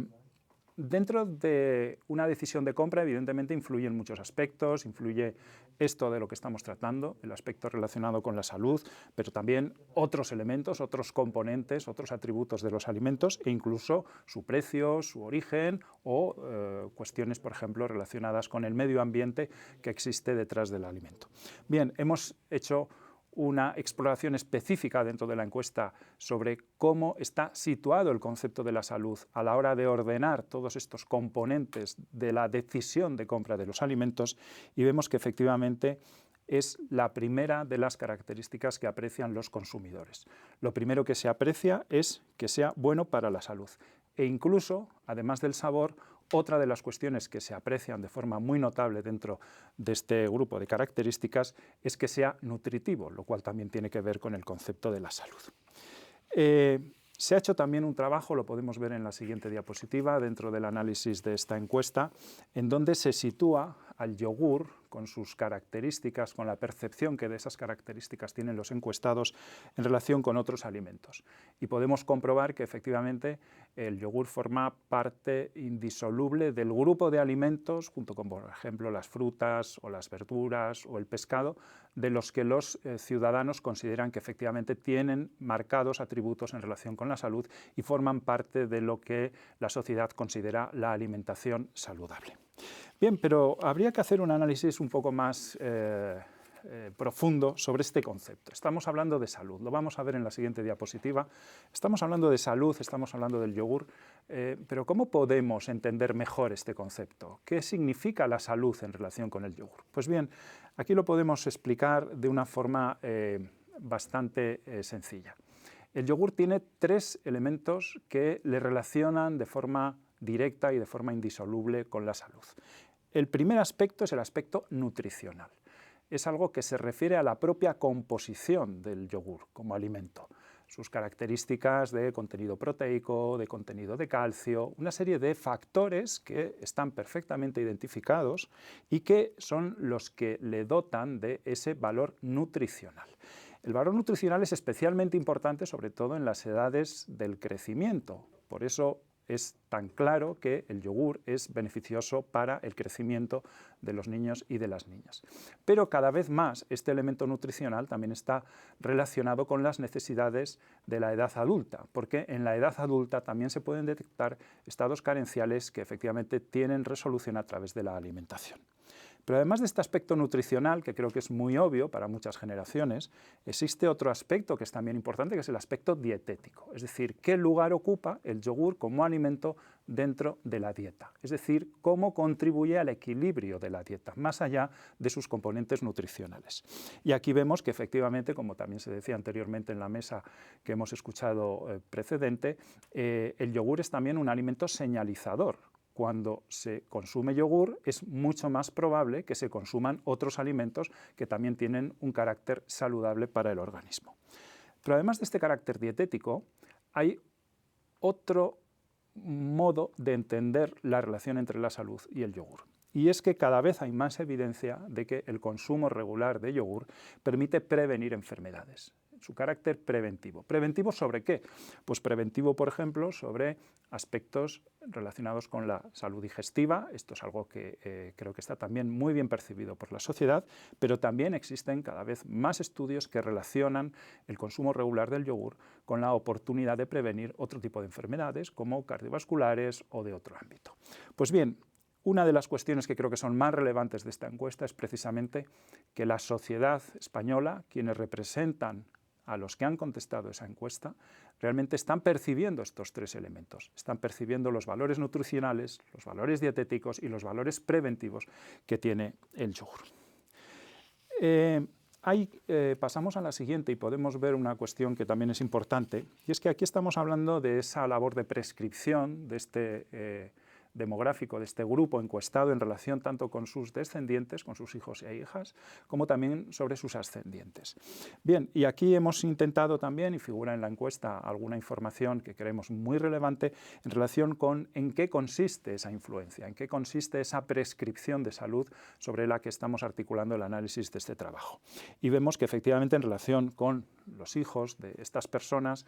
dentro de una decisión de compra, evidentemente, influyen muchos aspectos, influye esto de lo que estamos tratando, el aspecto relacionado con la salud, pero también otros elementos, otros componentes, otros atributos de los alimentos e incluso su precio, su origen o cuestiones, por ejemplo, relacionadas con el medio ambiente que existe detrás del alimento. Bien, hemos hecho una exploración específica dentro de la encuesta sobre cómo está situado el concepto de la salud a la hora de ordenar todos estos componentes de la decisión de compra de los alimentos y vemos que efectivamente es la primera de las características que aprecian los consumidores. Lo primero que se aprecia es que sea bueno para la salud e incluso, además del sabor, otra de las cuestiones que se aprecian de forma muy notable dentro de este grupo de características es que sea nutritivo, lo cual también tiene que ver con el concepto de la salud. Se ha hecho también un trabajo, lo podemos ver en la siguiente diapositiva, dentro del análisis de esta encuesta, en donde se sitúa al yogur con sus características, con la percepción que de esas características tienen los encuestados en relación con otros alimentos. Y podemos comprobar que efectivamente el yogur forma parte indisoluble del grupo de alimentos, junto con, por ejemplo, las frutas o las verduras o el pescado, de los que los ciudadanos consideran que efectivamente tienen marcados atributos en relación con la salud y forman parte de lo que la sociedad considera la alimentación saludable. Bien, pero habría que hacer un análisis un poco más profundo sobre este concepto. Estamos hablando de salud, lo vamos a ver en la siguiente diapositiva. Estamos hablando de salud, estamos hablando del yogur, pero ¿cómo podemos entender mejor este concepto? ¿Qué significa la salud en relación con el yogur? Pues bien, aquí lo podemos explicar de una forma bastante sencilla. El yogur tiene tres elementos que le relacionan de forma directa y de forma indisoluble con la salud. El primer aspecto es el aspecto nutricional. Es algo que se refiere a la propia composición del yogur como alimento. Sus características de contenido proteico, de contenido de calcio, una serie de factores que están perfectamente identificados y que son los que le dotan de ese valor nutricional. El valor nutricional es especialmente importante, sobre todo en las edades del crecimiento. Por eso es tan claro que el yogur es beneficioso para el crecimiento de los niños y de las niñas. Pero cada vez más este elemento nutricional también está relacionado con las necesidades de la edad adulta, porque en la edad adulta también se pueden detectar estados carenciales que efectivamente tienen resolución a través de la alimentación. Pero además de este aspecto nutricional, que creo que es muy obvio para muchas generaciones, existe otro aspecto que es también importante, que es el aspecto dietético. Es decir, qué lugar ocupa el yogur como alimento dentro de la dieta. Es decir, cómo contribuye al equilibrio de la dieta, más allá de sus componentes nutricionales. Y aquí vemos que efectivamente, como también se decía anteriormente en la mesa que hemos escuchado precedente, el yogur es también un alimento señalizador. Cuando se consume yogur es mucho más probable que se consuman otros alimentos que también tienen un carácter saludable para el organismo. Pero además de este carácter dietético, hay otro modo de entender la relación entre la salud y el yogur. Y es que cada vez hay más evidencia de que el consumo regular de yogur permite prevenir enfermedades. Su carácter preventivo. ¿Preventivo sobre qué? Pues preventivo, por ejemplo, sobre aspectos relacionados con la salud digestiva. Esto es algo que creo que está también muy bien percibido por la sociedad, pero también existen cada vez más estudios que relacionan el consumo regular del yogur con la oportunidad de prevenir otro tipo de enfermedades, como cardiovasculares o de otro ámbito. Pues bien, una de las cuestiones que creo que son más relevantes de esta encuesta es precisamente que la sociedad española, quienes representan a los que han contestado esa encuesta, realmente están percibiendo estos tres elementos. Están percibiendo los valores nutricionales, los valores dietéticos y los valores preventivos que tiene el yogur. Pasamos a la siguiente y podemos ver una cuestión que también es importante, y es que aquí estamos hablando de esa labor de prescripción de demográfico de este grupo encuestado en relación tanto con sus descendientes, con sus hijos e hijas, como también sobre sus ascendientes. Bien, y aquí hemos intentado también, y figura en la encuesta alguna información que creemos muy relevante en relación con en qué consiste esa influencia, en qué consiste esa prescripción de salud sobre la que estamos articulando el análisis de este trabajo. Y vemos que efectivamente en relación con los hijos de estas personas,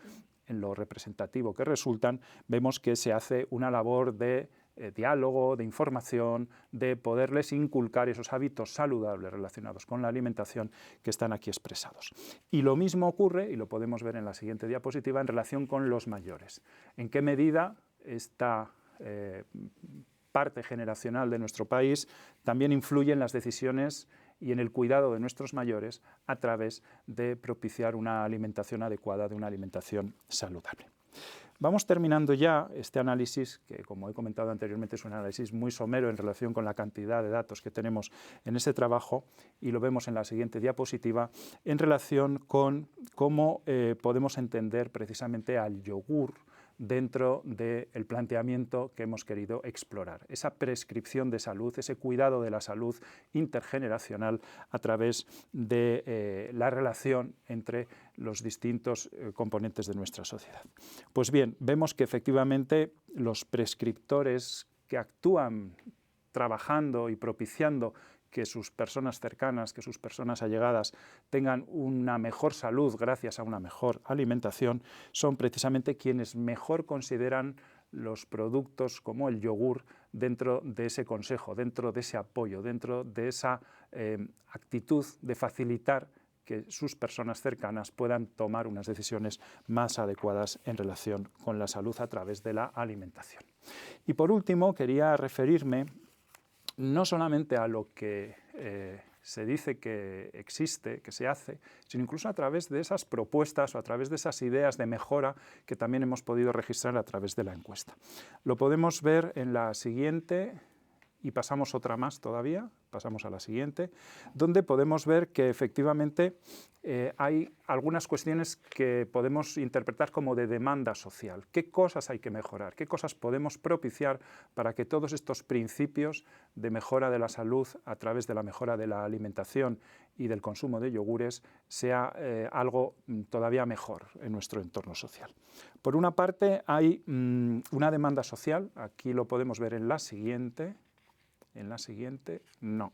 en lo representativo que resultan, vemos que se hace una labor de diálogo, de información, de poderles inculcar esos hábitos saludables relacionados con la alimentación que están aquí expresados. Y lo mismo ocurre, y lo podemos ver en la siguiente diapositiva, en relación con los mayores. ¿En qué medida esta parte generacional de nuestro país también influye en las decisiones y en el cuidado de nuestros mayores a través de propiciar una alimentación adecuada, de una alimentación saludable? Vamos terminando ya este análisis, que como he comentado anteriormente es un análisis muy somero en relación con la cantidad de datos que tenemos en este trabajo, y lo vemos en la siguiente diapositiva, en relación con cómo podemos entender precisamente al yogur dentro del planteamiento que hemos querido explorar. Esa prescripción de salud, ese cuidado de la salud intergeneracional a través de la relación entre los distintos componentes de nuestra sociedad. Pues bien, vemos que efectivamente los prescriptores que actúan trabajando y propiciando que sus personas cercanas, que sus personas allegadas tengan una mejor salud gracias a una mejor alimentación, son precisamente quienes mejor consideran los productos como el yogur dentro de ese consejo, dentro de ese apoyo, dentro de esa actitud de facilitar que sus personas cercanas puedan tomar unas decisiones más adecuadas en relación con la salud a través de la alimentación. Y por último, quería referirme no solamente a lo que se dice que existe, que se hace, sino incluso a través de esas propuestas o a través de esas ideas de mejora que también hemos podido registrar a través de la encuesta. Lo podemos ver en la siguiente, y pasamos otra más todavía, pasamos a la siguiente, donde podemos ver que efectivamente hay algunas cuestiones que podemos interpretar como de demanda social. ¿Qué cosas hay que mejorar? ¿Qué cosas podemos propiciar para que todos estos principios de mejora de la salud a través de la mejora de la alimentación y del consumo de yogures sea algo todavía mejor en nuestro entorno social? Por una parte hay una demanda social, aquí lo podemos ver en la siguiente. En la siguiente, no.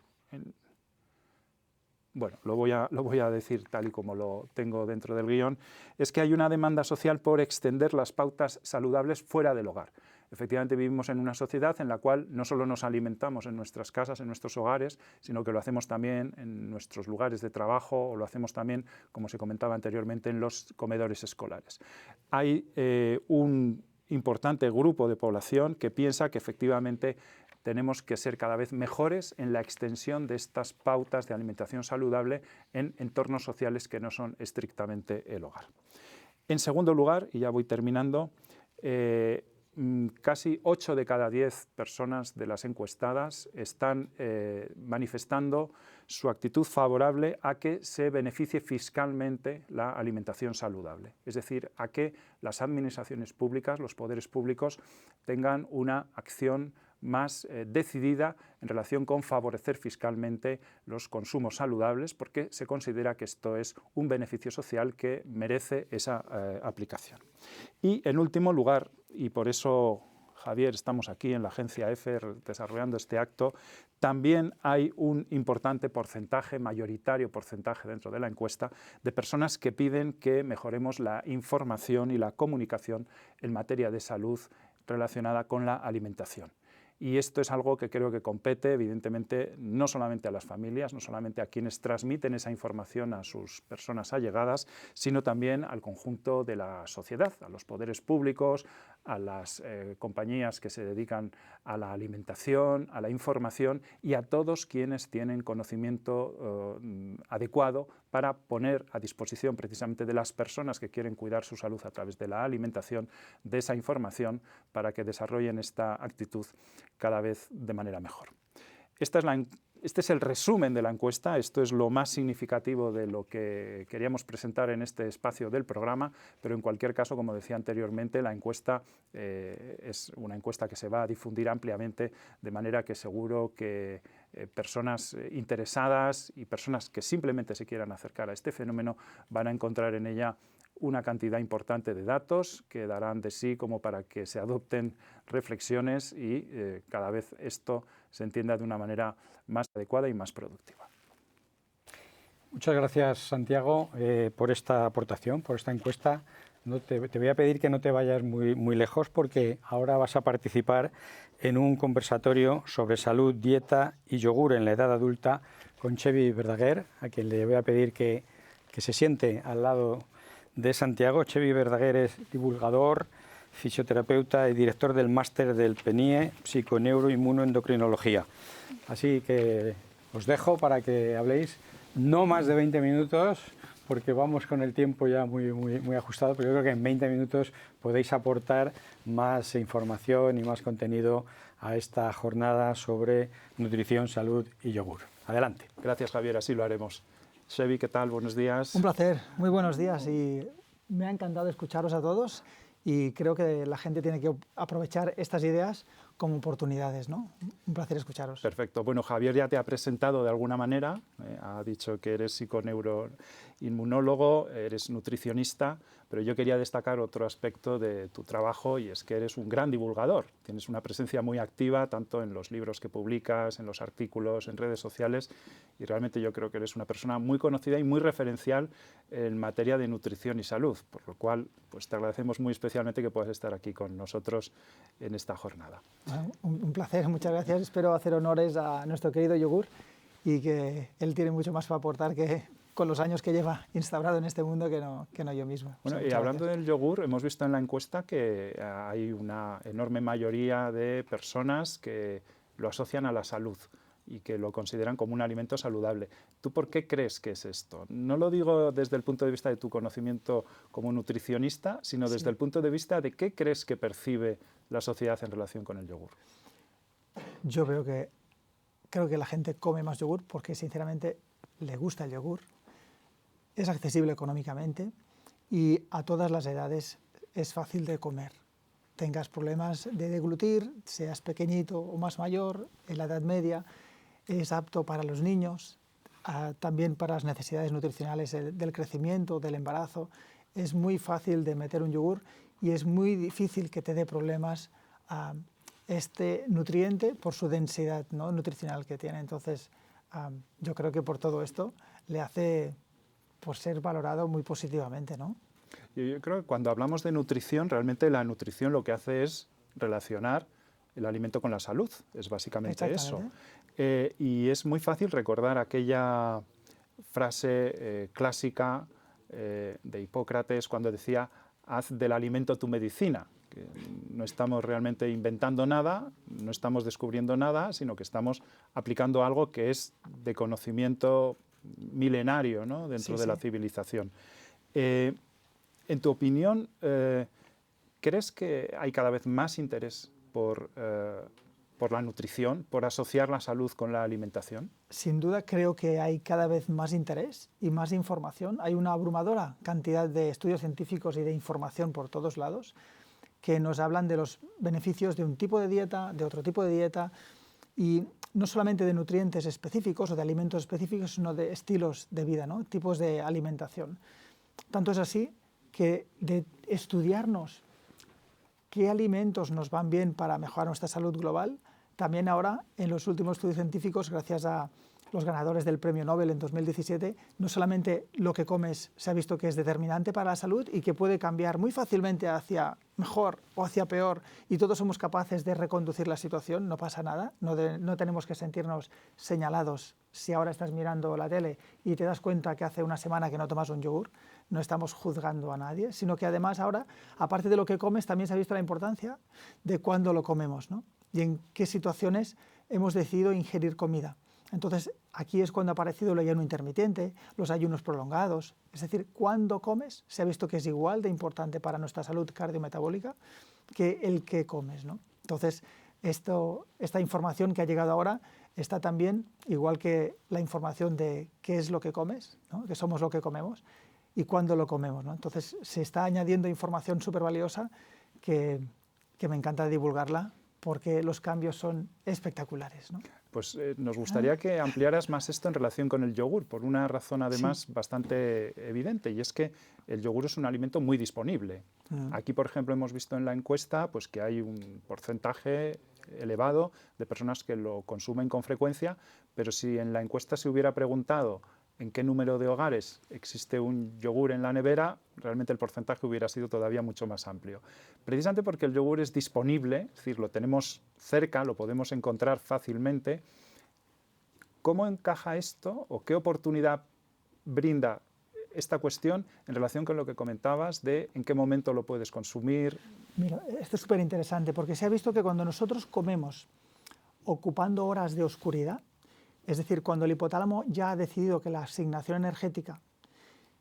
Bueno, lo voy a decir tal y como lo tengo dentro del guión, es que hay una demanda social por extender las pautas saludables fuera del hogar. Efectivamente vivimos en una sociedad en la cual no solo nos alimentamos en nuestras casas, en nuestros hogares, sino que lo hacemos también en nuestros lugares de trabajo, o lo hacemos también, como se comentaba anteriormente, en los comedores escolares. Hay un importante grupo de población que piensa que efectivamente tenemos que ser cada vez mejores en la extensión de estas pautas de alimentación saludable en entornos sociales que no son estrictamente el hogar. En segundo lugar, y ya voy terminando, casi 8 de cada 10 personas de las encuestadas están manifestando su actitud favorable a que se beneficie fiscalmente la alimentación saludable, es decir, a que las administraciones públicas, los poderes públicos, tengan una acción más decidida en relación con favorecer fiscalmente los consumos saludables, porque se considera que esto es un beneficio social que merece esa aplicación. Y en último lugar, y por eso, Javier, estamos aquí en la agencia EFE desarrollando este acto, también hay un importante porcentaje, mayoritario porcentaje dentro de la encuesta, de personas que piden que mejoremos la información y la comunicación en materia de salud relacionada con la alimentación. Y esto es algo que creo que compete, evidentemente, no solamente a las familias, no solamente a quienes transmiten esa información a sus personas allegadas, sino también al conjunto de la sociedad, a los poderes públicos, a las compañías que se dedican a la alimentación, a la información y a todos quienes tienen conocimiento adecuado para poner a disposición precisamente de las personas que quieren cuidar su salud a través de la alimentación, de esa información, para que desarrollen esta actitud cada vez de manera mejor. Esta es Este es el resumen de la encuesta, esto es lo más significativo de lo que queríamos presentar en este espacio del programa, pero en cualquier caso, como decía anteriormente, la encuesta es una encuesta que se va a difundir ampliamente, de manera que seguro que personas interesadas y personas que simplemente se quieran acercar a este fenómeno van a encontrar en ella una cantidad importante de datos que darán de sí como para que se adopten reflexiones y cada vez esto se entienda de una manera más adecuada y más productiva. Muchas gracias, Santiago, por esta aportación, por esta encuesta. Te voy a pedir que no te vayas muy lejos, porque ahora vas a participar en un conversatorio sobre salud, dieta y yogur en la edad adulta con Xevi Verdaguer, a quien le voy a pedir que se siente al lado de Santiago. Xevi Verdaguer es divulgador, fisioterapeuta y director del máster del PNIE, psiconeuroinmunoendocrinología. Así que os dejo para que habléis no más de 20 minutos, porque vamos con el tiempo ya muy ajustado, pero yo creo que en 20 minutos podéis aportar más información y más contenido a esta jornada sobre nutrición, salud y yogur. Adelante. Gracias, Javier, así lo haremos. Xevi, ¿qué tal? Buenos días. Un placer, muy buenos días, y me ha encantado escucharos a todos, y creo que la gente tiene que aprovechar estas ideas como oportunidades, ¿no? Un placer escucharos. Perfecto. Bueno, Javier ya te ha presentado de alguna manera, ha dicho que eres psiconeuroinmunólogo, eres nutricionista, pero yo quería destacar otro aspecto de tu trabajo, y es que eres un gran divulgador. Tienes una presencia muy activa, tanto en los libros que publicas, en los artículos, en redes sociales, y realmente yo creo que eres una persona muy conocida y muy referencial en materia de nutrición y salud, por lo cual pues, te agradecemos muy especialmente que puedas estar aquí con nosotros en esta jornada. Bueno, un placer, muchas gracias. Espero hacer honores a nuestro querido yogur, y que él tiene mucho más para aportar que con los años que lleva instaurado en este mundo que no yo mismo. Bueno, y hablando del yogur, hemos visto en la encuesta que hay una enorme mayoría de personas que lo asocian a la salud y que lo consideran como un alimento saludable. ¿Tú por qué crees que es esto? No lo digo desde el punto de vista de tu conocimiento como nutricionista, sino desde el punto de vista de qué crees que percibe la sociedad en relación con el yogur. Yo creo que la gente come más yogur porque sinceramente le gusta el yogur, es accesible económicamente y a todas las edades es fácil de comer. Tengas problemas de deglutir, seas pequeñito o más mayor, en la edad media, es apto para los niños, también para las necesidades nutricionales del crecimiento, del embarazo. Es muy fácil de meter un yogur y es muy difícil que te dé problemas este nutriente por su densidad, ¿no?, nutricional que tiene. Entonces, yo creo que por todo esto le hace ser valorado muy positivamente, ¿no? Yo creo que cuando hablamos de nutrición, realmente la nutrición lo que hace es relacionar el alimento con la salud, es básicamente eso. Y es muy fácil recordar aquella frase clásica de Hipócrates cuando decía: haz del alimento tu medicina. Que no estamos realmente inventando nada, no estamos descubriendo nada, sino que estamos aplicando algo que es de conocimiento milenario, ¿no?, dentro de la civilización. En tu opinión, ¿crees que hay cada vez más interés por la nutrición, por asociar la salud con la alimentación? Sin duda creo que hay cada vez más interés y más información. Hay una abrumadora cantidad de estudios científicos y de información por todos lados que nos hablan de los beneficios de un tipo de dieta, de otro tipo de dieta, y no solamente de nutrientes específicos o de alimentos específicos, sino de estilos de vida, ¿no?, tipos de alimentación. Tanto es así que de estudiarnos qué alimentos nos van bien para mejorar nuestra salud global, también ahora en los últimos estudios científicos, gracias a los ganadores del Premio Nobel en 2017, no solamente lo que comes se ha visto que es determinante para la salud y que puede cambiar muy fácilmente hacia mejor o hacia peor, y todos somos capaces de reconducir la situación, no pasa nada, no tenemos que sentirnos señalados si ahora estás mirando la tele y te das cuenta que hace una semana que no tomas un yogur. No estamos juzgando a nadie, sino que además ahora, aparte de lo que comes, también se ha visto la importancia de cuándo lo comemos, ¿no?, y en qué situaciones hemos decidido ingerir comida. Entonces, aquí es cuando ha aparecido el ayuno intermitente, los ayunos prolongados. Es decir, cuando comes se ha visto que es igual de importante para nuestra salud cardiometabólica que el que comes, ¿no? Entonces, esta información que ha llegado ahora está también, igual que la información de qué es lo que comes, ¿no? Que somos lo que comemos, y cuándo lo comemos, ¿no? Entonces se está añadiendo información súper valiosa que me encanta divulgarla porque los cambios son espectaculares, ¿no? Pues nos gustaría que ampliaras más esto en relación con el yogur, por una razón además bastante evidente, y es que el yogur es un alimento muy disponible. Aquí, por ejemplo, hemos visto en la encuesta pues, que hay un porcentaje elevado de personas que lo consumen con frecuencia, pero si en la encuesta se hubiera preguntado en qué número de hogares existe un yogur en la nevera, realmente el porcentaje hubiera sido todavía mucho más amplio. Precisamente porque el yogur es disponible, es decir, lo tenemos cerca, lo podemos encontrar fácilmente. ¿Cómo encaja esto o qué oportunidad brinda esta cuestión en relación con lo que comentabas de en qué momento lo puedes consumir? Mira, esto es súper interesante porque se ha visto que cuando nosotros comemos ocupando horas de oscuridad, es decir, cuando el hipotálamo ya ha decidido que la asignación energética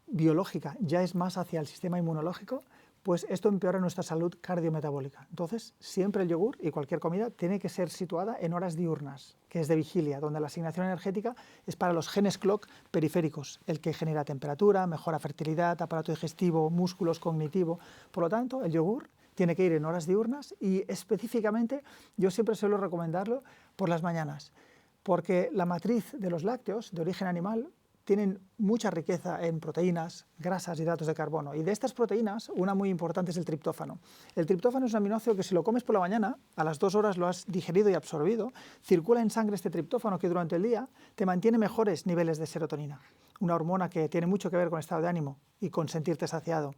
biológica ya es más hacia el sistema inmunológico, pues esto empeora nuestra salud cardiometabólica. Entonces, siempre el yogur y cualquier comida tiene que ser situada en horas diurnas, que es de vigilia, donde la asignación energética es para los genes clock periféricos, el que genera temperatura, mejora fertilidad, aparato digestivo, músculos, cognitivo. Por lo tanto, el yogur tiene que ir en horas diurnas y específicamente yo siempre suelo recomendarlo por las mañanas, porque la matriz de los lácteos de origen animal tienen mucha riqueza en proteínas, grasas, hidratos de carbono. Y de estas proteínas, una muy importante es el triptófano. El triptófano es un aminoácido que si lo comes por la mañana, a las 2 horas lo has digerido y absorbido, circula en sangre este triptófano que durante el día te mantiene mejores niveles de serotonina, una hormona que tiene mucho que ver con el estado de ánimo y con sentirte saciado.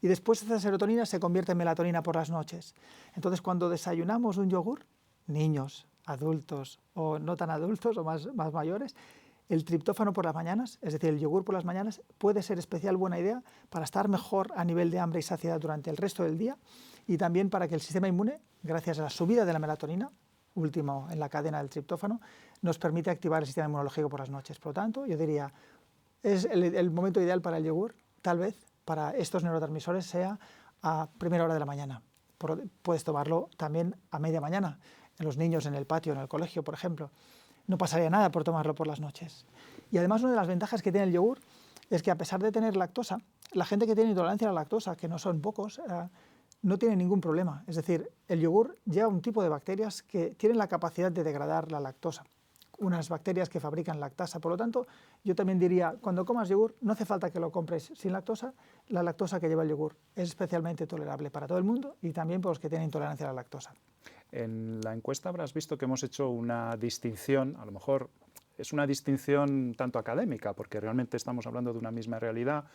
Y después esa serotonina se convierte en melatonina por las noches. Entonces, cuando desayunamos un yogur, niños, adultos o no tan adultos o más mayores, el triptófano por las mañanas, es decir, el yogur por las mañanas, puede ser especial buena idea para estar mejor a nivel de hambre y saciedad durante el resto del día y también para que el sistema inmune, gracias a la subida de la melatonina, último en la cadena del triptófano, nos permite activar el sistema inmunológico por las noches. Por lo tanto, yo diría, es el momento ideal para el yogur, tal vez para estos neurotransmisores sea a primera hora de la mañana. Puedes tomarlo también a media mañana, en los niños en el patio, en el colegio, por ejemplo. No pasaría nada por tomarlo por las noches. Y además una de las ventajas que tiene el yogur es que a pesar de tener lactosa, la gente que tiene intolerancia a la lactosa, que no son pocos, no tiene ningún problema. Es decir, el yogur lleva un tipo de bacterias que tienen la capacidad de degradar la lactosa, unas bacterias que fabrican lactasa. Por lo tanto, yo también diría, cuando comas yogur, no hace falta que lo compres sin lactosa. La lactosa que lleva el yogur es especialmente tolerable para todo el mundo y también para los que tienen intolerancia a la lactosa. En la encuesta habrás visto que hemos hecho una distinción, a lo mejor es una distinción tanto académica, porque realmente estamos hablando de una misma realidad,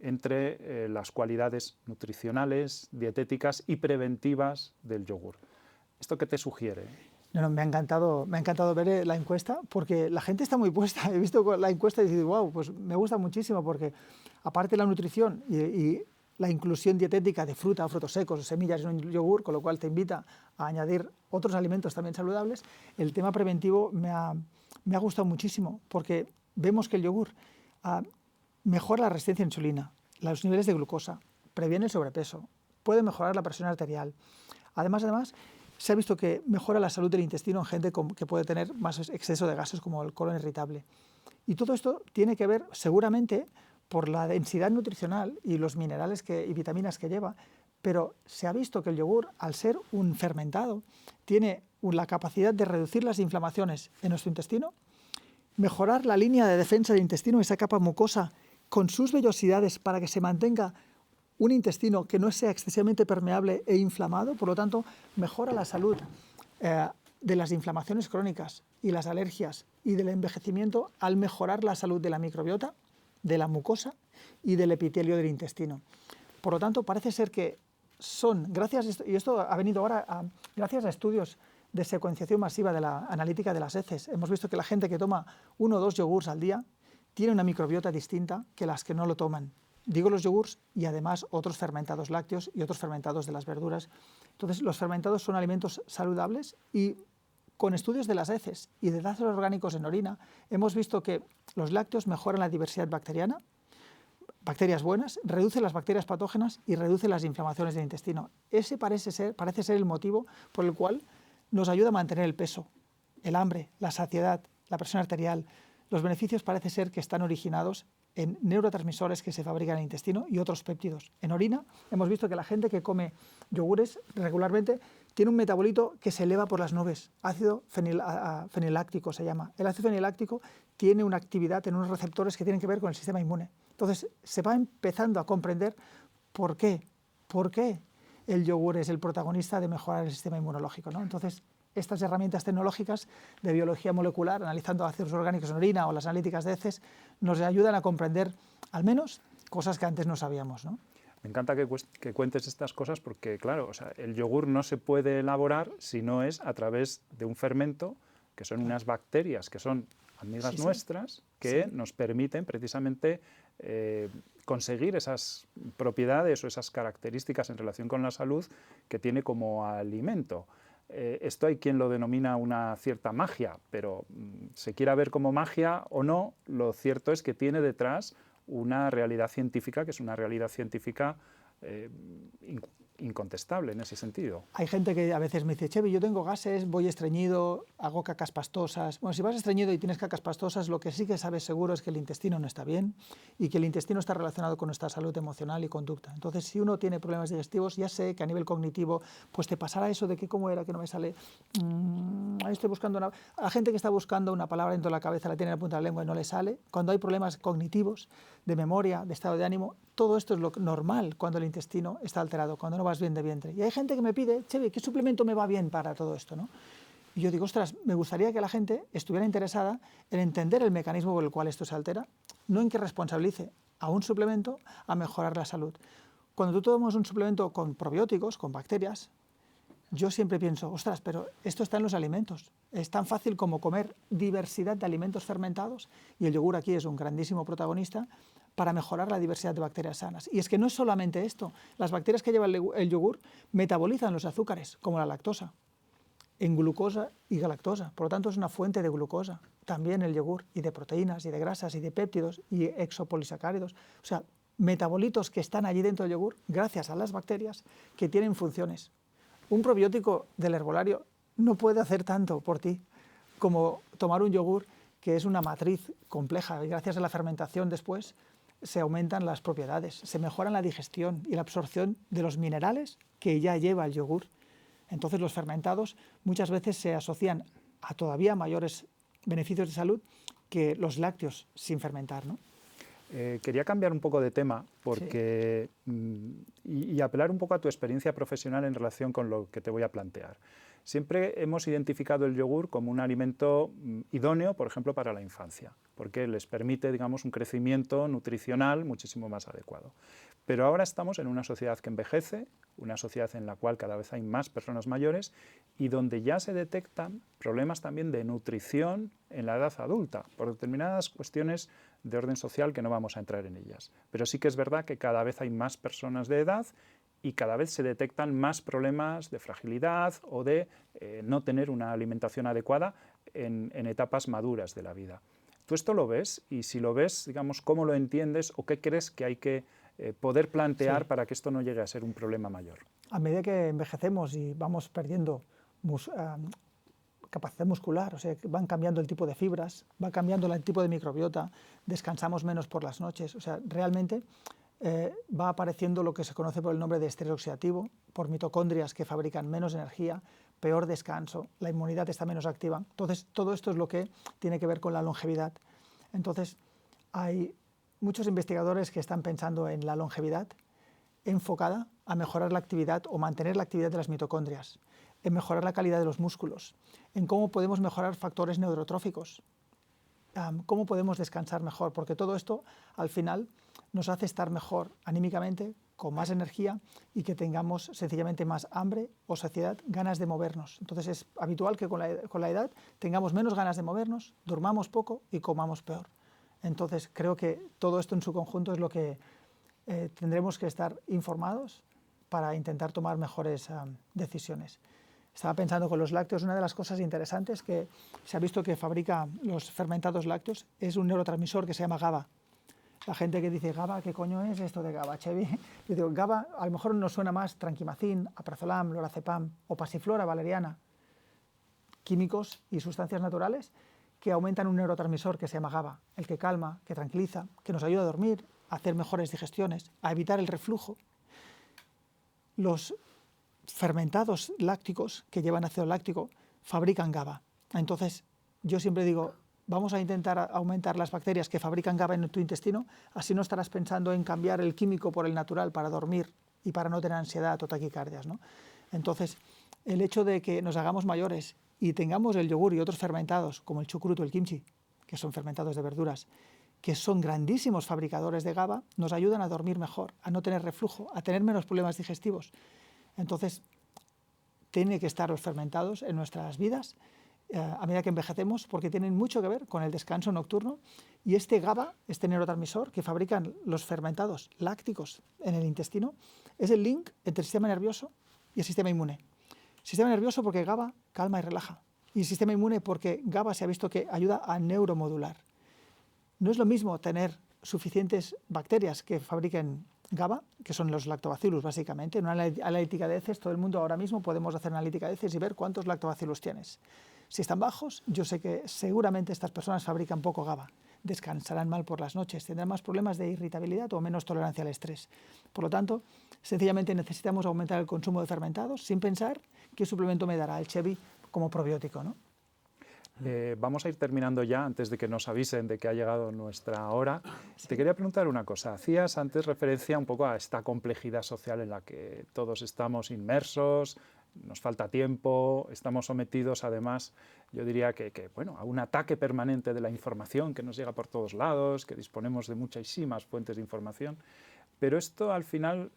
entre las cualidades nutricionales, dietéticas y preventivas del yogur. ¿Esto qué te sugiere? No, me ha encantado ver la encuesta porque la gente está muy puesta. He visto la encuesta y he dicho, wow, pues me gusta muchísimo porque aparte de la nutrición y la inclusión dietética de fruta, frutos secos, semillas en un yogur, con lo cual te invita a añadir otros alimentos también saludables, el tema preventivo me ha gustado muchísimo porque vemos que el yogur mejora la resistencia a insulina, los niveles de glucosa, previene el sobrepeso, puede mejorar la presión arterial. Además, se ha visto que mejora la salud del intestino en gente que puede tener más exceso de gases como el colon irritable. Y todo esto tiene que ver seguramente por la densidad nutricional y los minerales y vitaminas que lleva, pero se ha visto que el yogur, al ser un fermentado, tiene la capacidad de reducir las inflamaciones en nuestro intestino, mejorar la línea de defensa del intestino, esa capa mucosa, con sus vellosidades para que se mantenga un intestino que no sea excesivamente permeable e inflamado, por lo tanto, mejora la salud de las inflamaciones crónicas y las alergias y del envejecimiento al mejorar la salud de la microbiota, de la mucosa y del epitelio del intestino. Por lo tanto, parece ser que y esto ha venido ahora gracias a estudios de secuenciación masiva de la analítica de las heces. Hemos visto que la gente que toma 1 o 2 yogures al día tiene una microbiota distinta que las que no lo toman. Digo los yogures y además otros fermentados lácteos y otros fermentados de las verduras. Entonces, los fermentados son alimentos saludables y con estudios de las heces y de ácidos orgánicos en orina, hemos visto que los lácteos mejoran la diversidad bacteriana, bacterias buenas, reduce las bacterias patógenas y reduce las inflamaciones del intestino. Ese parece ser el motivo por el cual nos ayuda a mantener el peso, el hambre, la saciedad, la presión arterial. Los beneficios parece ser que están originados en neurotransmisores que se fabrican en el intestino y otros péptidos. En orina hemos visto que la gente que come yogures regularmente tiene un metabolito que se eleva por las nubes, ácido feniláctico se llama. El ácido feniláctico tiene una actividad en unos receptores que tienen que ver con el sistema inmune. Entonces se va empezando a comprender por qué el yogur es el protagonista de mejorar el sistema inmunológico, ¿no? Entonces, estas herramientas tecnológicas de biología molecular, analizando ácidos orgánicos en orina o las analíticas de heces, nos ayudan a comprender, al menos, cosas que antes no sabíamos, ¿no? Me encanta que cuentes estas cosas porque, claro, o sea, el yogur no se puede elaborar si no es a través de un fermento, que son unas bacterias que son amigas nuestras, que nos permiten precisamente conseguir esas propiedades o esas características en relación con la salud que tiene como alimento. Esto hay quien lo denomina una cierta magia, pero se quiera ver como magia o no, lo cierto es que tiene detrás una realidad científica, que es una realidad científica incontestable en ese sentido. Hay gente que a veces me dice, Chevy, yo tengo gases, voy estreñido, hago cacas pastosas. Bueno, si vas estreñido y tienes cacas pastosas, lo que sí que sabes seguro es que el intestino no está bien y que el intestino está relacionado con nuestra salud emocional y conducta. Entonces, si uno tiene problemas digestivos, ya sé que a nivel cognitivo, pues te pasará eso de que cómo era, que no me sale. Estoy buscando una... A la gente que está buscando una palabra dentro de la cabeza, la tiene en la punta de la lengua y no le sale, cuando hay problemas cognitivos, de memoria, de estado de ánimo, todo esto es lo normal cuando el intestino está alterado, cuando no vas bien de vientre. Y hay gente que me pide, Chevy, ¿qué suplemento me va bien para todo esto, ¿no? Y yo digo, ostras, me gustaría que la gente estuviera interesada en entender el mecanismo por el cual esto se altera, no en que responsabilice a un suplemento a mejorar la salud. Cuando tú tomas un suplemento con probióticos, con bacterias, yo siempre pienso, ostras, pero esto está en los alimentos. Es tan fácil como comer diversidad de alimentos fermentados y el yogur aquí es un grandísimo protagonista para mejorar la diversidad de bacterias sanas. Y es que no es solamente esto. Las bacterias que lleva el yogur metabolizan los azúcares, como la lactosa, en glucosa y galactosa. Por lo tanto, es una fuente de glucosa. También el yogur, y de proteínas, y de grasas, y de péptidos, y exopolisacáridos. O sea, metabolitos que están allí dentro del yogur gracias a las bacterias que tienen funciones. Un probiótico del herbolario no puede hacer tanto por ti como tomar un yogur que es una matriz compleja y gracias a la fermentación después se aumentan las propiedades, se mejora la digestión y la absorción de los minerales que ya lleva el yogur. Entonces los fermentados muchas veces se asocian a todavía mayores beneficios de salud que los lácteos sin fermentar, ¿no? Quería cambiar un poco de tema porque, y apelar un poco a tu experiencia profesional en relación con lo que te voy a plantear. Siempre hemos identificado el yogur como un alimento idóneo, por ejemplo, para la infancia, porque les permite, digamos, un crecimiento nutricional muchísimo más adecuado. Pero ahora estamos en una sociedad que envejece, una sociedad en la cual cada vez hay más personas mayores y donde ya se detectan problemas también de nutrición en la edad adulta, por determinadas cuestiones de orden social que no vamos a entrar en ellas. Pero sí que es verdad que cada vez hay más personas de edad y cada vez se detectan más problemas de fragilidad o de no tener una alimentación adecuada en etapas maduras de la vida. ¿Tú esto lo ves? Y si lo ves, digamos, ¿cómo lo entiendes o qué crees que hay que poder plantear para que esto no llegue a ser un problema mayor? A medida que envejecemos y vamos perdiendo capacidad muscular, o sea, van cambiando el tipo de fibras, va cambiando el tipo de microbiota, descansamos menos por las noches, o sea, realmente va apareciendo lo que se conoce por el nombre de estrés oxidativo, por mitocondrias que fabrican menos energía, peor descanso, la inmunidad está menos activa. Entonces, todo esto es lo que tiene que ver con la longevidad. Entonces, hay muchos investigadores que están pensando en la longevidad enfocada a mejorar la actividad o mantener la actividad de las mitocondrias, en mejorar la calidad de los músculos, en cómo podemos mejorar factores neurotróficos, cómo podemos descansar mejor, porque todo esto al final nos hace estar mejor anímicamente, con más energía y que tengamos sencillamente más hambre o saciedad, ganas de movernos. Entonces es habitual que con la edad tengamos menos ganas de movernos, durmamos poco y comamos peor. Entonces creo que todo esto en su conjunto es lo que tendremos que estar informados para intentar tomar mejores decisiones. Estaba pensando con los lácteos, una de las cosas interesantes que se ha visto que fabrica los fermentados lácteos es un neurotransmisor que se llama GABA. La gente que dice GABA, ¿qué coño es esto de GABA, Chevy? Yo digo, GABA a lo mejor nos suena más tranquimacin, aprazolam, lorazepam o pasiflora valeriana. químicos y sustancias naturales que aumentan un neurotransmisor que se llama GABA, el que calma, que tranquiliza, que nos ayuda a dormir, a hacer mejores digestiones, a evitar el reflujo. Los fermentados lácticos que llevan ácido láctico fabrican GABA. Entonces, yo siempre digo, vamos a intentar aumentar las bacterias que fabrican GABA en tu intestino, así no estarás pensando en cambiar el químico por el natural para dormir y para no tener ansiedad o taquicardias, ¿no? Entonces, el hecho de que nos hagamos mayores y tengamos el yogur y otros fermentados, como el chucrut o el kimchi, que son fermentados de verduras, que son grandísimos fabricadores de GABA, nos ayudan a dormir mejor, a no tener reflujo, a tener menos problemas digestivos. Entonces, tiene que estar los fermentados en nuestras vidas a medida que envejecemos, porque tienen mucho que ver con el descanso nocturno, y este GABA, este neurotransmisor que fabrican los fermentados lácticos en el intestino, es el link entre el sistema nervioso y el sistema inmune. Sistema nervioso porque GABA calma y relaja, y el sistema inmune porque GABA se ha visto que ayuda a neuromodular. No es lo mismo tener suficientes bacterias que fabriquen GABA, que son los lactobacillus básicamente. En una analítica de heces, todo el mundo ahora mismo podemos hacer una analítica de heces y ver cuántos lactobacillus tienes. Si están bajos, yo sé que seguramente estas personas fabrican poco GABA, descansarán mal por las noches, tendrán más problemas de irritabilidad o menos tolerancia al estrés. Por lo tanto, sencillamente necesitamos aumentar el consumo de fermentados sin pensar qué suplemento me dará el Chevy como probiótico, ¿no? Vamos a ir terminando ya, antes de que nos avisen de que ha llegado nuestra hora. Sí. Te quería preguntar una cosa. Hacías antes referencia un poco a esta complejidad social en la que todos estamos inmersos, nos falta tiempo, estamos sometidos además, yo diría que bueno, a un ataque permanente de la información que nos llega por todos lados, que disponemos de muchísimas fuentes de información. Pero esto al final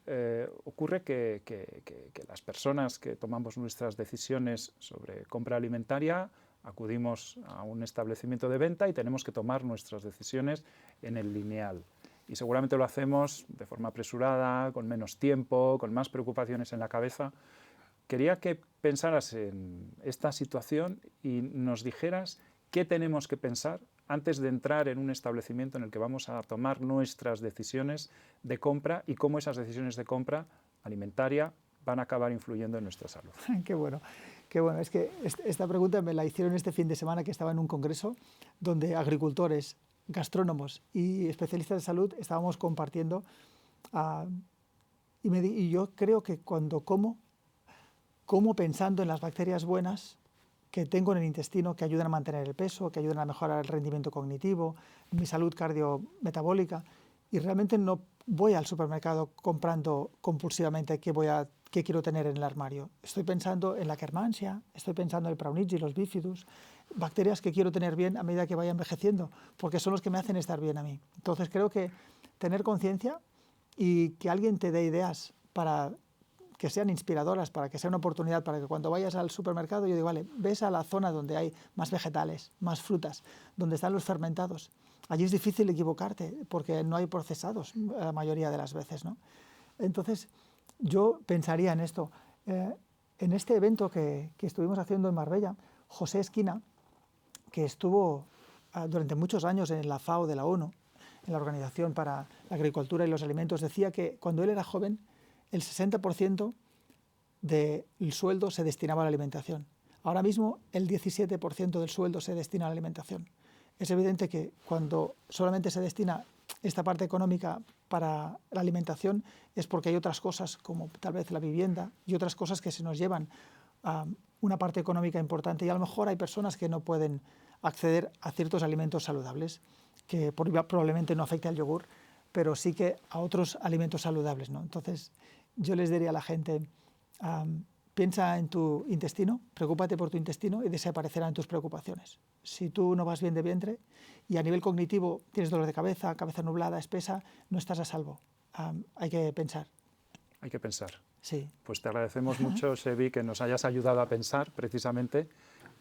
ocurre que las personas que tomamos nuestras decisiones sobre compra alimentaria acudimos a un establecimiento de venta y tenemos que tomar nuestras decisiones en el lineal. Y seguramente lo hacemos de forma apresurada, con menos tiempo, con más preocupaciones en la cabeza. Quería que pensaras en esta situación y nos dijeras qué tenemos que pensar antes de entrar en un establecimiento en el que vamos a tomar nuestras decisiones de compra y cómo esas decisiones de compra alimentaria van a acabar influyendo en nuestra salud. Qué bueno. Qué bueno, es que esta pregunta me la hicieron este fin de semana que estaba en un congreso donde agricultores, gastrónomos y especialistas de salud estábamos compartiendo y yo creo que cuando como pensando en las bacterias buenas que tengo en el intestino que ayudan a mantener el peso, que ayudan a mejorar el rendimiento cognitivo, mi salud cardiometabólica, y realmente no voy al supermercado comprando compulsivamente qué quiero tener en el armario. Estoy pensando en la Akkermansia, estoy pensando en el Praunigi, los bifidus, bacterias que quiero tener bien a medida que vaya envejeciendo, porque son los que me hacen estar bien a mí. Entonces creo que tener conciencia y que alguien te dé ideas para que sean inspiradoras, para que sea una oportunidad, para que cuando vayas al supermercado, yo digo, vale, ves a la zona donde hay más vegetales, más frutas, donde están los fermentados. Allí es difícil equivocarte porque no hay procesados la mayoría de las veces, ¿no? Entonces, yo pensaría en esto. En este evento que estuvimos haciendo en Marbella, José Esquina, que estuvo durante muchos años en la FAO de la ONU, en la Organización para la Agricultura y los Alimentos, decía que cuando él era joven, el 60% del sueldo se destinaba a la alimentación. Ahora mismo, el 17% del sueldo se destina a la alimentación. Es evidente que cuando solamente se destina esta parte económica para la alimentación es porque hay otras cosas como tal vez la vivienda y otras cosas que se nos llevan a una parte económica importante y a lo mejor hay personas que no pueden acceder a ciertos alimentos saludables que probablemente no afecte al yogur, pero sí que a otros alimentos saludables, ¿no? Entonces yo les diría a la gente, piensa en tu intestino, preocúpate por tu intestino y desaparecerán tus preocupaciones. Si tú no vas bien de vientre y a nivel cognitivo tienes dolor de cabeza, cabeza nublada, espesa, no estás a salvo. Hay que pensar. Hay que pensar. Sí. Pues te agradecemos mucho, Sebi, que nos hayas ayudado a pensar precisamente,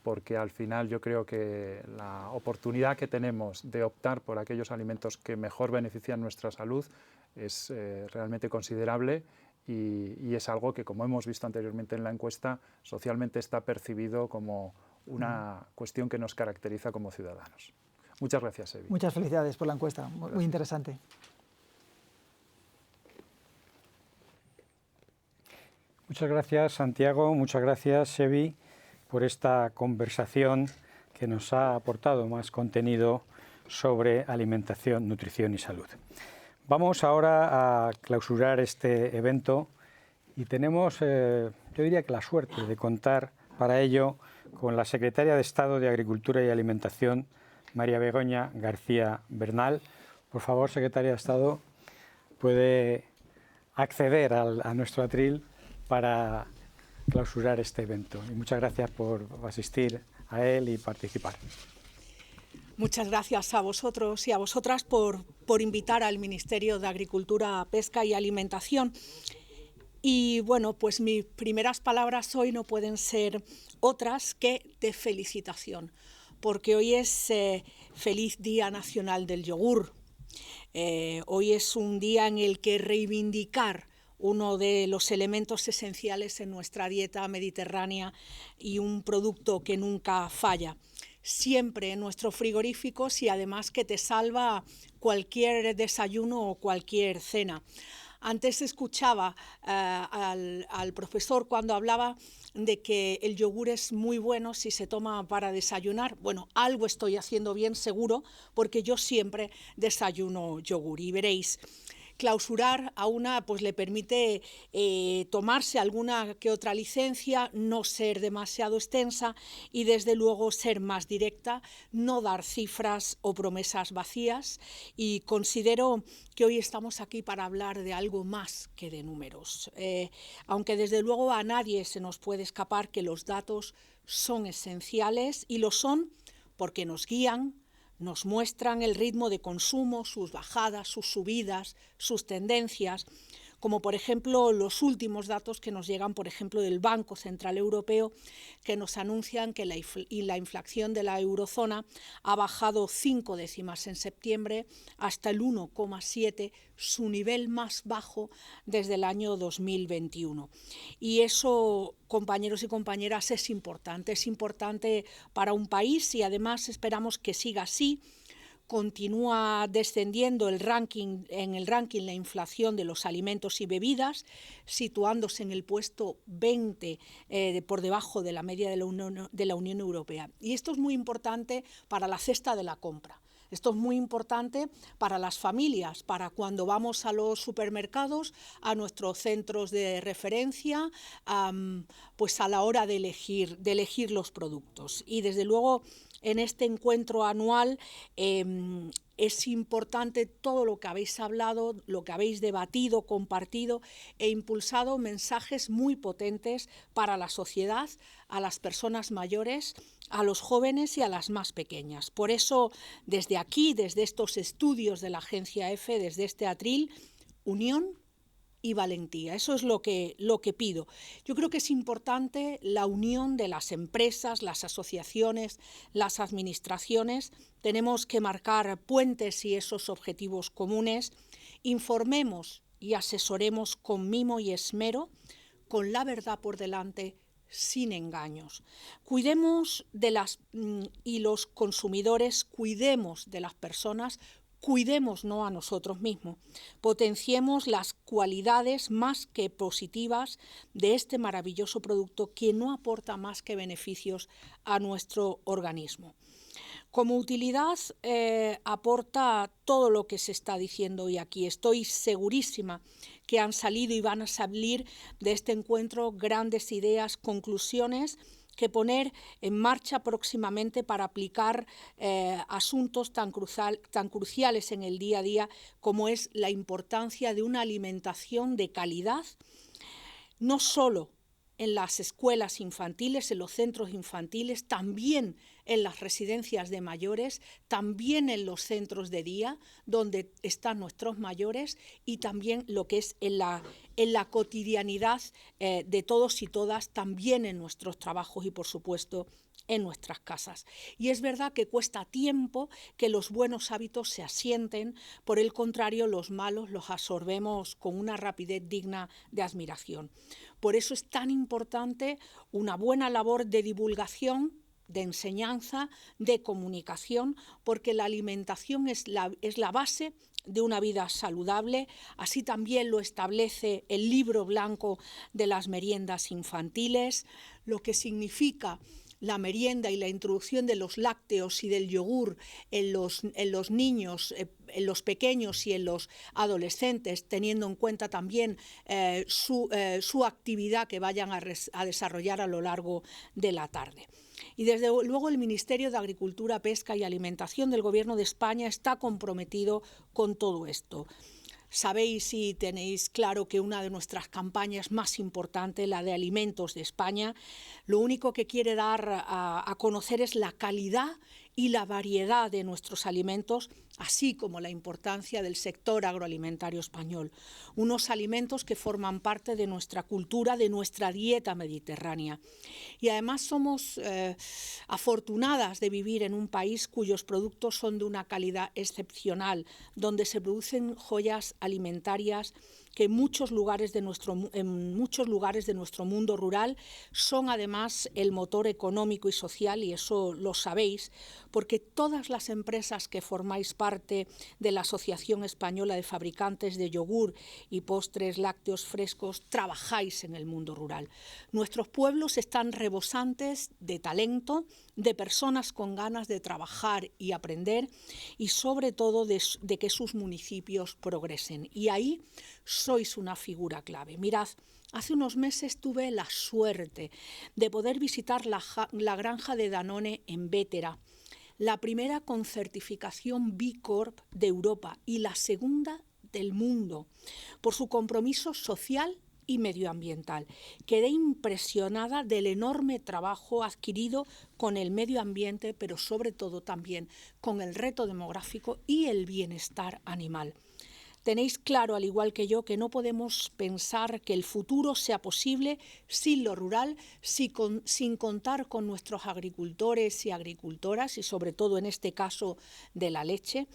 porque al final yo creo que la oportunidad que tenemos de optar por aquellos alimentos que mejor benefician nuestra salud es realmente considerable. Y es algo que, como hemos visto anteriormente en la encuesta, socialmente está percibido como una cuestión que nos caracteriza como ciudadanos. Muchas gracias, Sebi. Muchas felicidades por la encuesta, muy interesante. Muchas gracias, Santiago, muchas gracias, Sebi. por esta conversación que nos ha aportado más contenido sobre alimentación, nutrición y salud. Vamos ahora a clausurar este evento y tenemos, yo diría que la suerte de contar para ello con la Secretaria de Estado de Agricultura y Alimentación, María Begoña García Bernal. Por favor, Secretaria de Estado, puede acceder a nuestro atril para clausurar este evento. Y muchas gracias por asistir a él y participar. Muchas gracias a vosotros y a vosotras por invitar al Ministerio de Agricultura, Pesca y Alimentación. Y bueno, pues mis primeras palabras hoy no pueden ser otras que de felicitación, porque hoy es feliz Día Nacional del Yogur. Hoy es un día en el que reivindicar uno de los elementos esenciales en nuestra dieta mediterránea y un producto que nunca falla, siempre en nuestros frigoríficos y además que te salva cualquier desayuno o cualquier cena. Antes escuchaba al profesor cuando hablaba de que el yogur es muy bueno si se toma para desayunar. Bueno, algo estoy haciendo bien seguro, porque yo siempre desayuno yogur y veréis. Clausurar a una pues le permite tomarse alguna que otra licencia, no ser demasiado extensa y desde luego ser más directa, no dar cifras o promesas vacías, y considero que hoy estamos aquí para hablar de algo más que de números, aunque desde luego a nadie se nos puede escapar que los datos son esenciales y lo son porque nos guían, nos muestran el ritmo de consumo, sus bajadas, sus subidas, sus tendencias, como por ejemplo los últimos datos que nos llegan, por ejemplo, del Banco Central Europeo, que nos anuncian que la inflación de la eurozona ha bajado 5 décimas en septiembre hasta el 1,7, su nivel más bajo desde el año 2021. Y eso, compañeros y compañeras, es importante para un país y además esperamos que siga así. Continúa descendiendo en el ranking la inflación de los alimentos y bebidas, situándose en el puesto 20 por debajo de la media de la Unión Europea. Y esto es muy importante para la cesta de la compra. Esto es muy importante para las familias, para cuando vamos a los supermercados, a nuestros centros de referencia, pues a la hora de elegir los productos. Y desde luego, en este encuentro anual es importante todo lo que habéis hablado, lo que habéis debatido, compartido e impulsado mensajes muy potentes para la sociedad, a las personas mayores, a los jóvenes y a las más pequeñas. Por eso, desde aquí, desde estos estudios de la Agencia EFE, desde este atril, unión y valentía. Eso es lo que pido. Yo creo que es importante la unión de las empresas, las asociaciones, las administraciones. Tenemos que marcar puentes y esos objetivos comunes. Informemos y asesoremos con mimo y esmero, con la verdad por delante, sin engaños. Cuidemos y los consumidores, cuidemos de las personas, cuidémonos a nosotros mismos, potenciemos las cualidades más que positivas de este maravilloso producto que no aporta más que beneficios a nuestro organismo. Como utilidad aporta todo lo que se está diciendo hoy aquí. Estoy segurísima que han salido y van a salir de este encuentro grandes ideas, conclusiones que poner en marcha próximamente para aplicar asuntos tan cruciales en el día a día como es la importancia de una alimentación de calidad, no solo en las escuelas infantiles, en los centros infantiles, también en las residencias de mayores, también en los centros de día donde están nuestros mayores y también lo que es en la cotidianidad de todos y todas, también en nuestros trabajos y por supuesto en nuestras casas. Y es verdad que cuesta tiempo que los buenos hábitos se asienten, por el contrario, los malos los absorbemos con una rapidez digna de admiración. Por eso es tan importante una buena labor de divulgación, de enseñanza, de comunicación, porque la alimentación es la base de una vida saludable. Así también lo establece el Libro Blanco de las Meriendas Infantiles, lo que significa la merienda y la introducción de los lácteos y del yogur en los niños, en los pequeños y en los adolescentes, teniendo en cuenta también su actividad que vayan a desarrollar a lo largo de la tarde. Y desde luego el Ministerio de Agricultura, Pesca y Alimentación del Gobierno de España está comprometido con todo esto. Sabéis y tenéis claro que una de nuestras campañas más importantes, la de Alimentos de España, lo único que quiere dar a conocer es la calidad y la variedad de nuestros alimentos, así como la importancia del sector agroalimentario español. Unos alimentos que forman parte de nuestra cultura, de nuestra dieta mediterránea. Y además somos afortunadas de vivir en un país cuyos productos son de una calidad excepcional, donde se producen joyas alimentarias que en muchos lugares de nuestro mundo rural son además el motor económico y social, y eso lo sabéis, porque todas las empresas que formáis parte de la Asociación Española de Fabricantes de Yogur y Postres Lácteos Frescos trabajáis en el mundo rural. Nuestros pueblos están rebosantes de talento, de personas con ganas de trabajar y aprender, y sobre todo de que sus municipios progresen. Y ahí sois una figura clave. Mirad, hace unos meses tuve la suerte de poder visitar la granja de Danone en Bétera, la primera con certificación B Corp de Europa y la segunda del mundo, por su compromiso social y medioambiental. Quedé impresionada del enorme trabajo adquirido con el medio ambiente, pero sobre todo también con el reto demográfico y el bienestar animal. Tenéis claro, al igual que yo, que no podemos pensar que el futuro sea posible sin lo rural, sin contar con nuestros agricultores y agricultoras, y sobre todo en este caso de la leche.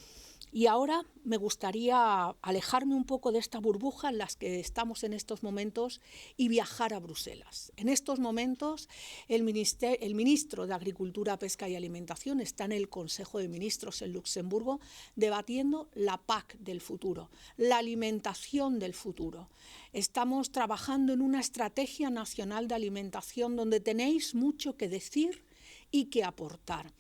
Y ahora me gustaría alejarme un poco de esta burbuja en la que estamos en estos momentos y viajar a Bruselas. En estos momentos el ministro de Agricultura, Pesca y Alimentación está en el Consejo de Ministros en Luxemburgo debatiendo la PAC del futuro, la alimentación del futuro. Estamos trabajando en una estrategia nacional de alimentación donde tenéis mucho que decir y que aportar.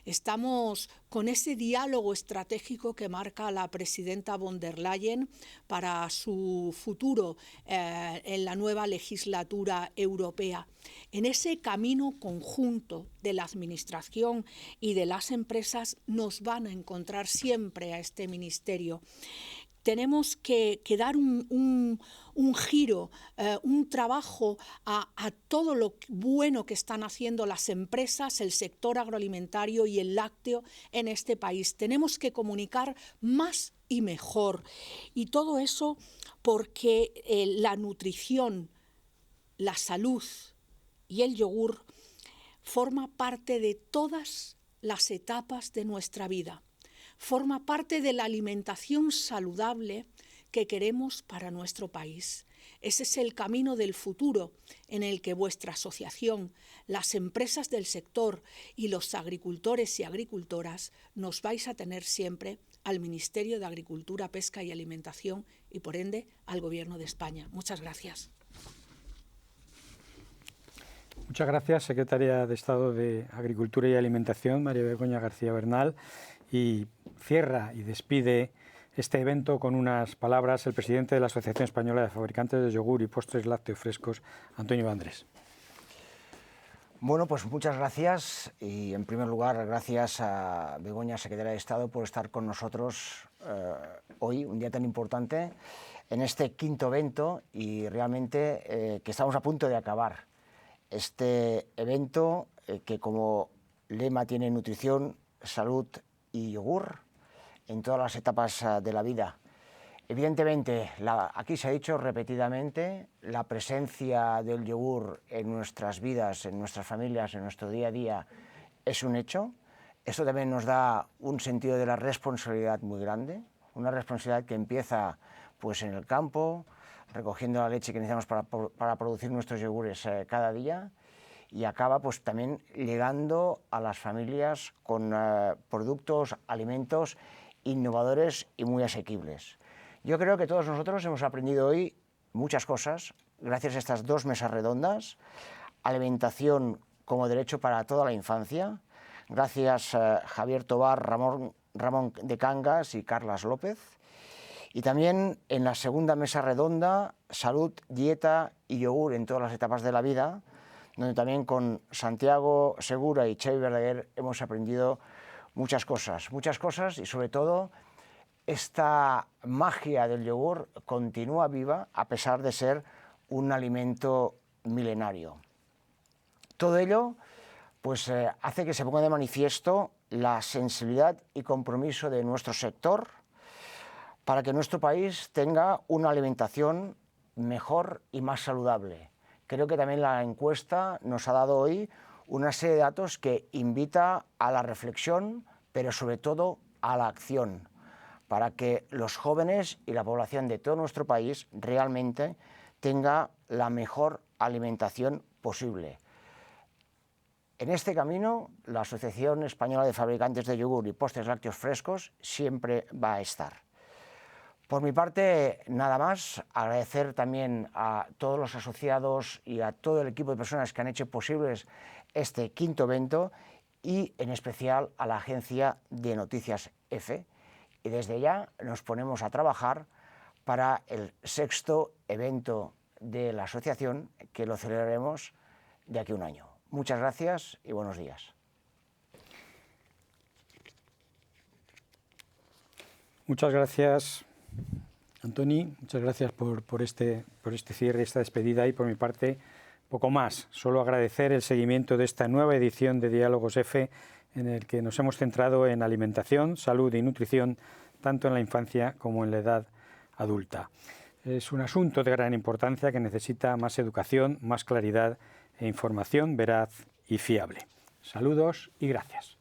Estamos con ese diálogo estratégico que marca la presidenta von der Leyen para su futuro en la nueva legislatura europea. En ese camino conjunto de la Administración y de las empresas nos van a encontrar siempre a este ministerio. Tenemos que dar un giro, un trabajo a todo lo bueno que están haciendo las empresas, el sector agroalimentario y el lácteo en este país. Tenemos que comunicar más y mejor. Y todo eso porque la nutrición, la salud y el yogur forma parte de todas las etapas de nuestra vida. Forma parte de la alimentación saludable que queremos para nuestro país. Ese es el camino del futuro en el que vuestra asociación, las empresas del sector y los agricultores y agricultoras nos vais a tener siempre al Ministerio de Agricultura, Pesca y Alimentación y, por ende, al Gobierno de España. Muchas gracias. Muchas gracias, Secretaria de Estado de Agricultura y Alimentación, María Begoña García Bernal. Y cierra y despide este evento con unas palabras el presidente de la Asociación Española de Fabricantes de Yogur y Postres Lácteos Frescos, Antonio Vandrés. Bueno, pues muchas gracias y en primer lugar gracias a Begoña, Secretaria de Estado, por estar con nosotros hoy, un día tan importante, en este quinto evento y realmente que estamos a punto de acabar. Este evento que como lema tiene nutrición, salud y yogur en todas las etapas de la vida. Evidentemente, aquí se ha dicho repetidamente, la presencia del yogur en nuestras vidas, en nuestras familias, en nuestro día a día, es un hecho. Esto también nos da un sentido de la responsabilidad muy grande, una responsabilidad que empieza pues, en el campo, recogiendo la leche que necesitamos para producir nuestros yogures cada día, y acaba pues también llegando a las familias con productos, alimentos innovadores y muy asequibles. Yo creo que todos nosotros hemos aprendido hoy muchas cosas gracias a estas 2 mesas redondas. Alimentación como derecho para toda la infancia. Gracias Javier Tobar, Ramón de Cangas y Carlas López. Y también en la segunda mesa redonda, salud, dieta y yogur en todas las etapas de la vida, donde también con Santiago Segura y Xavi Verdaguer hemos aprendido muchas cosas y sobre todo esta magia del yogur continúa viva a pesar de ser un alimento milenario. Todo ello pues, hace que se ponga de manifiesto la sensibilidad y compromiso de nuestro sector para que nuestro país tenga una alimentación mejor y más saludable. Creo que también la encuesta nos ha dado hoy una serie de datos que invita a la reflexión, pero sobre todo a la acción, para que los jóvenes y la población de todo nuestro país realmente tenga la mejor alimentación posible. En este camino, la Asociación Española de Fabricantes de Yogur y Postres Lácteos Frescos siempre va a estar. Por mi parte, nada más, agradecer también a todos los asociados y a todo el equipo de personas que han hecho posibles este 5º evento y en especial a la agencia de noticias EFE. Y desde ya nos ponemos a trabajar para el 6º evento de la asociación, que lo celebraremos de aquí a un año. Muchas gracias y buenos días. Muchas gracias, Antoni, muchas gracias por este cierre, esta despedida, y por mi parte poco más, solo agradecer el seguimiento de esta nueva edición de Diálogos F, en el que nos hemos centrado en alimentación, salud y nutrición, tanto en la infancia como en la edad adulta. Es un asunto de gran importancia que necesita más educación, más claridad e información veraz y fiable. Saludos y gracias.